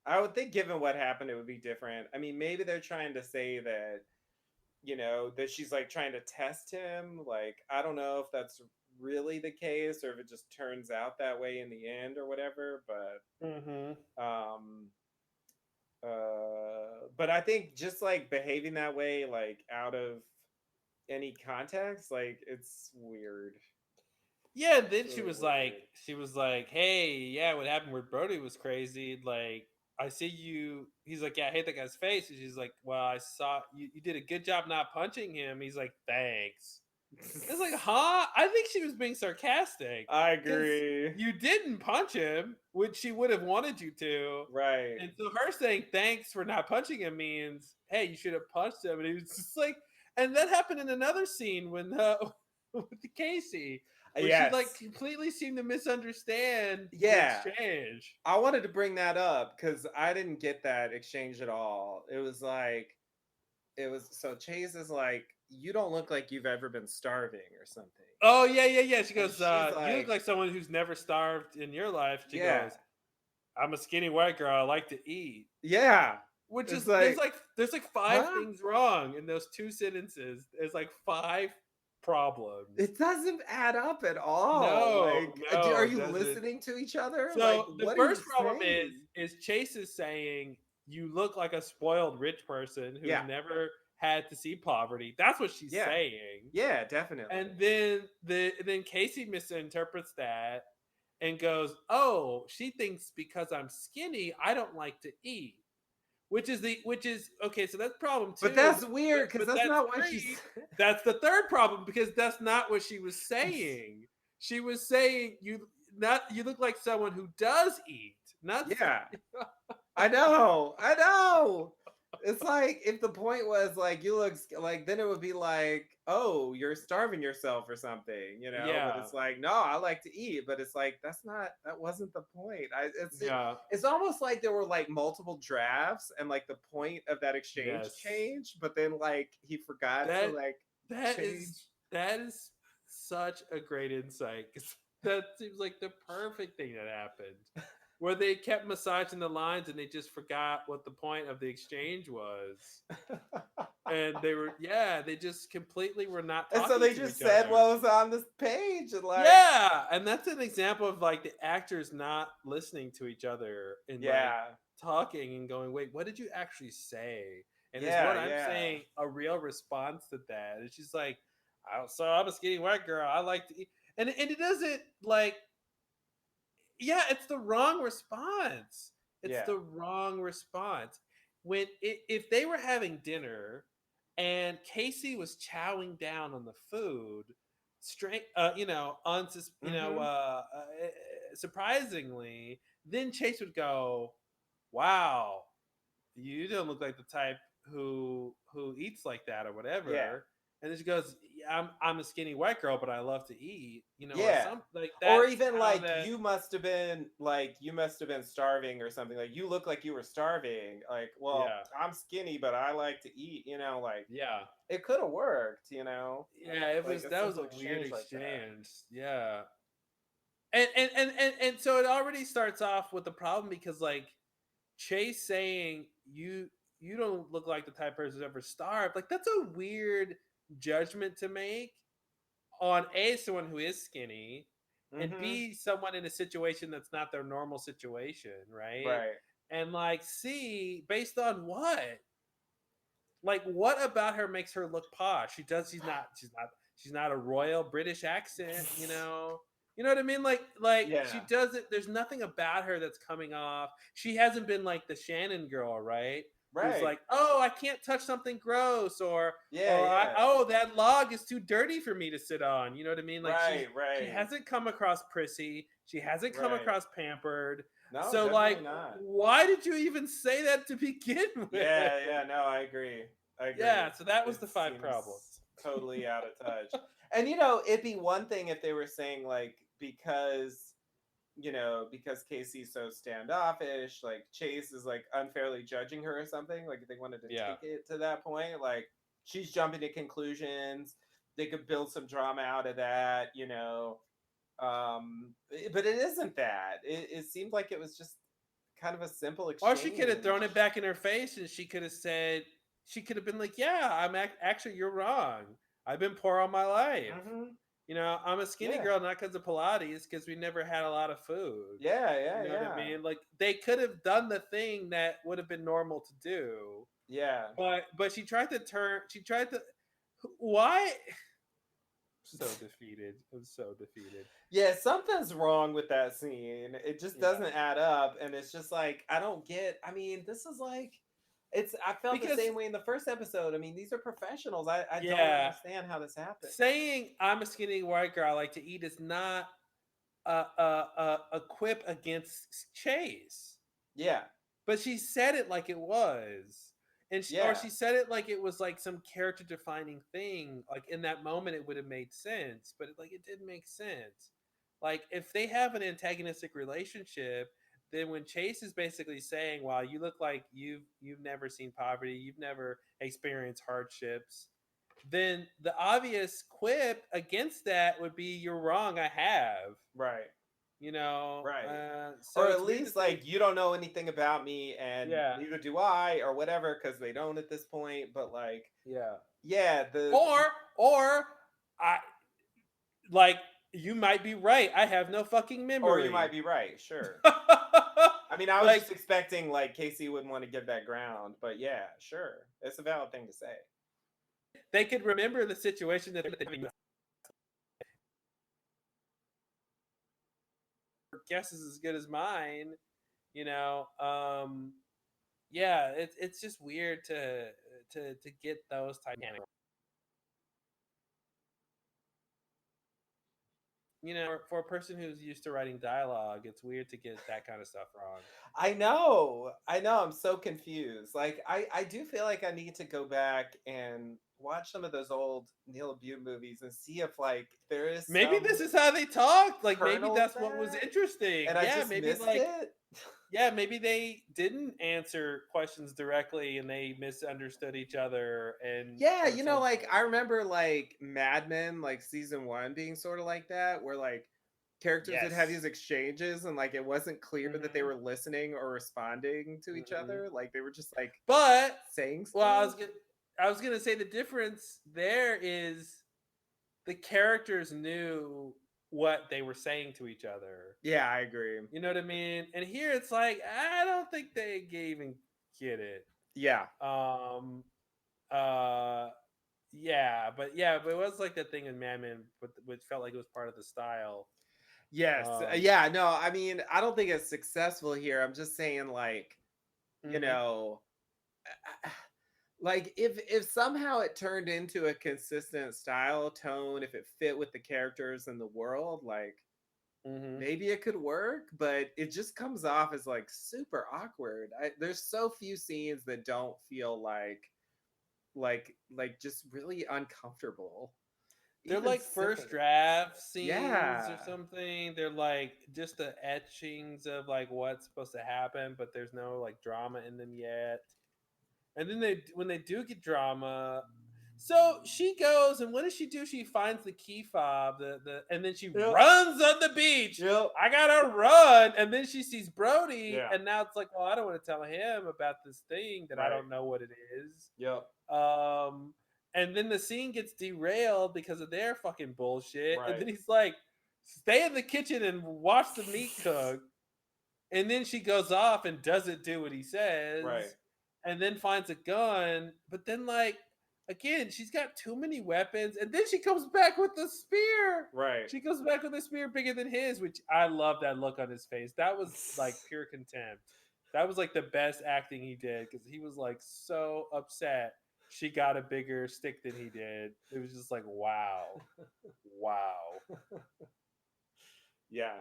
I would think given what happened it would be different. I mean, maybe they're trying to say that that she's like trying to test him. Like, I don't know if that's really the case or if it just turns out that way in the end or whatever, but but I think just like behaving that way like out of any context, like it's weird. Yeah, and then It's she really was like, "Hey, yeah, what happened with Brody was crazy. Like, I see you." He's like, "Yeah, I hate that guy's face." And she's like, "Well, I saw you did a good job not punching him." He's like, "Thanks." It's like, huh? I think she was being sarcastic. I 'Cause agree. you didn't punch him, which she would have wanted you to. Right. And so her saying thanks for not punching him means, hey, you should have punched him. And he was just like, and that happened in another scene when with the Casey, where she like Yes. completely seemed to misunderstand Yeah. the exchange. I wanted to bring that up because I didn't get that exchange at all. So Chase is like, you don't look like you've ever been starving or something. Oh yeah. She And goes, she's you look like, like someone who's never starved in your life. She yeah, goes, I'm a skinny white girl. I like to eat. yeah. Which It's is like, there's like five huh? things wrong in those two sentences. There's like five problems. It doesn't add up at all. No, Like, no, are it you doesn't. listening to each other? So Like, the what first are you problem saying? is Chase is saying you look like a spoiled rich person who's Yeah. never had to see poverty. That's what she's Yeah. saying. Yeah, definitely. And then Casey misinterprets that and goes, "Oh, she thinks because I'm skinny, I don't like to eat." Which is okay, so that's problem two. But that's weird because but that's not what three. she said. That's the third problem because that's not what she was saying. She was saying you look like someone who does eat, not Yeah. I know. It's like if the point was like you look like, then it would be like, oh, you're starving yourself or something, But Yeah. it's like, no, I like to eat, but it's like that wasn't the point. It's almost like there were like multiple drafts, and like the point of that exchange Yes. changed, but then like he forgot to like that change. is such a great insight 'cause that seems like the perfect thing that happened. Where they kept massaging the lines and they just forgot what the point of the exchange was. And they just completely were not talking And so they to just each said other. what was on this page, and like, Yeah, and that's an example of like the actors not listening to each other and like talking and going, "Wait, what did you actually say?" And is what I'm saying a real response to that? And she's like, I'm a skinny white girl. I like to eat," and it doesn't like. Yeah, it's the wrong response. It's the wrong response. If they were having dinner and Casey was chowing down on the food, straight, surprisingly, then Chase would go, "Wow, you don't look like the type who eats like that or whatever." Yeah. And then she goes, yeah, I'm a skinny white girl, but I love to eat. Or Yeah. something like that. Or even like you must have been starving or something. Like you look like you were starving. Like, well, Yeah. I'm skinny, but I like to eat. Like Yeah. it could have worked. Yeah, Like a that was a simple weird exchange like that. exchange. Yeah. And so it already starts off with the problem because like Chase saying you don't look like the type of person who's ever starved. Like that's a weird judgment to make on A, someone who is skinny, and Mhm. B, someone in a situation that's not their normal situation, right? Right. And like C, based on what? Like what about her makes her look posh? She's not she's not a royal British accent, you know. You know what I mean? Like she Yeah. doesn't. There's nothing about her that's coming off. She hasn't been like the Shannon girl, right? Who's Right. like, oh, I can't touch something gross, or Yeah. oh, that log is too dirty for me to sit on. You know what I mean? Like Right. she hasn't come across prissy. She hasn't come Right. across pampered. No, So definitely like, not. why did you even say that to begin with? Yeah. No, I agree. Yeah, so that was It the 5 seems problems. Totally out of touch. And it'd be one thing if they were saying like because Casey's so standoffish, like Chase is like unfairly judging her or something. Like if they wanted to Yeah. take it to that point, like she's jumping to conclusions. They could build some drama out of that, but it isn't that. It seemed like it was just kind of a simple exchange. Or she could have thrown it back in her face, and she could have said, she could have been like, yeah, actually, you're wrong. I've been poor all my life. Mm-hmm. You know, I'm a skinny Yeah. girl, not because of Pilates, because we never had a lot of food. Yeah. You know what I mean? Like, they could have done the thing that would have been normal to do. Yeah. But she tried to, why? So defeated. I'm so defeated. Yeah, something's wrong with that scene. It just doesn't add up. And it's just like, I don't get, I mean, this is like, I felt the same way in the first episode. I mean, these are professionals. I don't understand how this happened. Saying I'm a skinny white girl I like to eat is not a quip against Chase. Yeah. But she said it like it was. And or she said it like it was like some character defining thing. Like in that moment it would have made sense, but it didn't make sense. Like if they have an antagonistic relationship, then when Chase is basically saying, "Wow, you look like you've never seen poverty, you've never experienced hardships," then the obvious quip against that would be, "You're wrong, I have." Right. You know, right? So or at least like you don't know anything about me, and neither do I, or whatever, because they don't at this point. But like, or I like you might be right. I have no fucking memory. Or you might be right. Sure. I mean, I was just expecting like Casey wouldn't want to give that ground, but yeah, sure, it's a valid thing to say. They could remember the situation that guess is as good as mine, you know. It's just weird to get those type of, you know, for a person who's used to writing dialogue, it's weird to get that kind of stuff wrong. I know, I'm so confused. Like I do feel like I need to go back and watch some of those old Neil Abute movies and see if like there is maybe this is how they talked. Like maybe that's what was interesting. And I just missed it. Yeah, maybe they didn't answer questions directly and they misunderstood each other. And you know, like I remember like Mad Men, like season 1 being sort of like that, where like characters would have these exchanges and like it wasn't clear that they were listening or responding to each other. Like they were just like saying stuff. Well, I was gonna say the difference there is the characters knew what they were saying to each other. Yeah, I agree. You know what I mean? And here it's like I don't think they even get it. Yeah. But it was like that thing in Mad Men, which felt like it was part of the style. Yes. No, I mean, I don't think it's successful here. I'm just saying, like, you know, like if somehow it turned into a consistent style, tone, if it fit with the characters and the world, like maybe it could work, but it just comes off as like super awkward. There's so few scenes that don't feel like just really uncomfortable. They're like first draft scenes or something. They're like just the etchings of like what's supposed to happen, but there's no like drama in them yet. And then when they do get drama, so she goes, and what does she do? She finds the key fob, and then she runs on the beach. I gotta run, and then she sees Brody, and now it's like, well, I don't want to tell him about this thing that I don't know what it is. And then the scene gets derailed because of their fucking bullshit. And then he's like, stay in the kitchen and watch the meat cook. And then she goes off and doesn't do what he says. And then finds a gun. But then, like, again, she's got too many weapons, and then she comes back with the spear. Right. She comes back with a spear bigger than his, which I love that look on his face. That was like pure contempt. That was like the best acting he did because he was like so upset she got a bigger stick than he did. It was just like, wow. Wow. Yeah.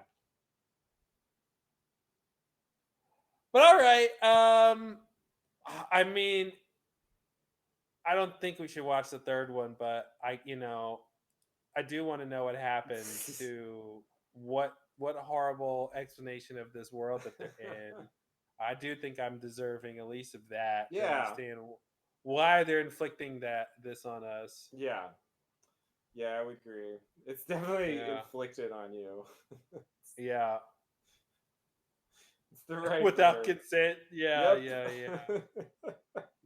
But all right. I mean, I don't think we should watch the third one, but I do want to know what happened to what horrible explanation of this world that they're in. I do think I'm deserving at least of that. To Yeah. understand why they're inflicting this on us. Yeah. Yeah, I would agree. It's definitely Yeah. inflicted on you. Yeah. It's the right Without word. consent. Yeah, Yep. yeah.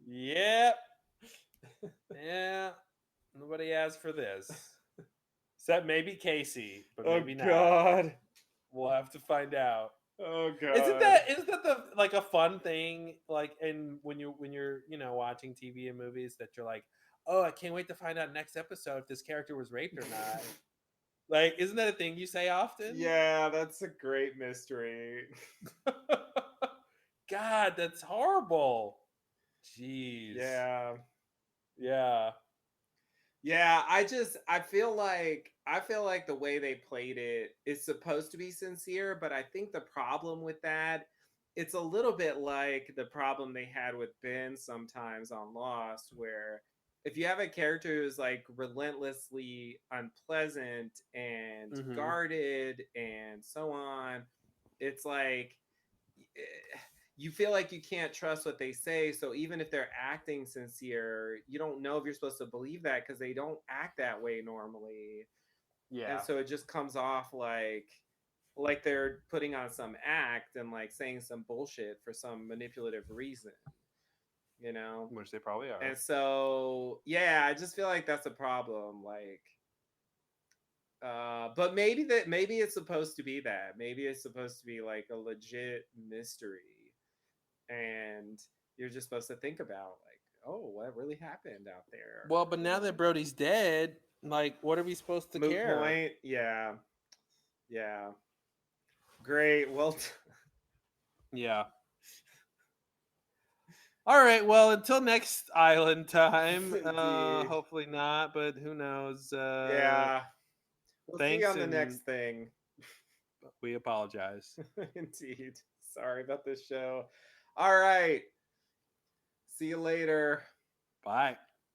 Yep. Yeah. Nobody asked for this. Except maybe Casey, but Oh maybe not. God. We'll have to find out. Oh God. Isn't that the like a fun thing? Like, and when you're watching TV and movies, that you're like, oh, I can't wait to find out next episode if this character was raped or not. Like, isn't that a thing you say often? Yeah, that's a great mystery. God, that's horrible. Jeez. Yeah. Yeah. Yeah, I feel like the way they played it is supposed to be sincere, but I think the problem with that, it's a little bit like the problem they had with Ben sometimes on Lost, where if you have a character who's like relentlessly unpleasant and Mhm. guarded and so on, it's like you feel like you can't trust what they say. So even if they're acting sincere, you don't know if you're supposed to believe that because they don't act that way normally. Yeah. And so it just comes off like they're putting on some act and like saying some bullshit for some manipulative reason, you know? Which they probably are. And so, yeah, I just feel like that's a problem. Like, but maybe it's supposed to be that. Maybe it's supposed to be like a legit mystery. And you're just supposed to think about like, oh, what really happened out there? Well, but now that Brody's dead, like, what are we supposed to Moot care? point. Yeah. Great. Well. Yeah. All right. Well, until next island time. Indeed. Hopefully not, but who knows? Yeah. We'll see you thanks on the and- next thing. We apologize. Indeed. Sorry about this show. All right. See you later. Bye.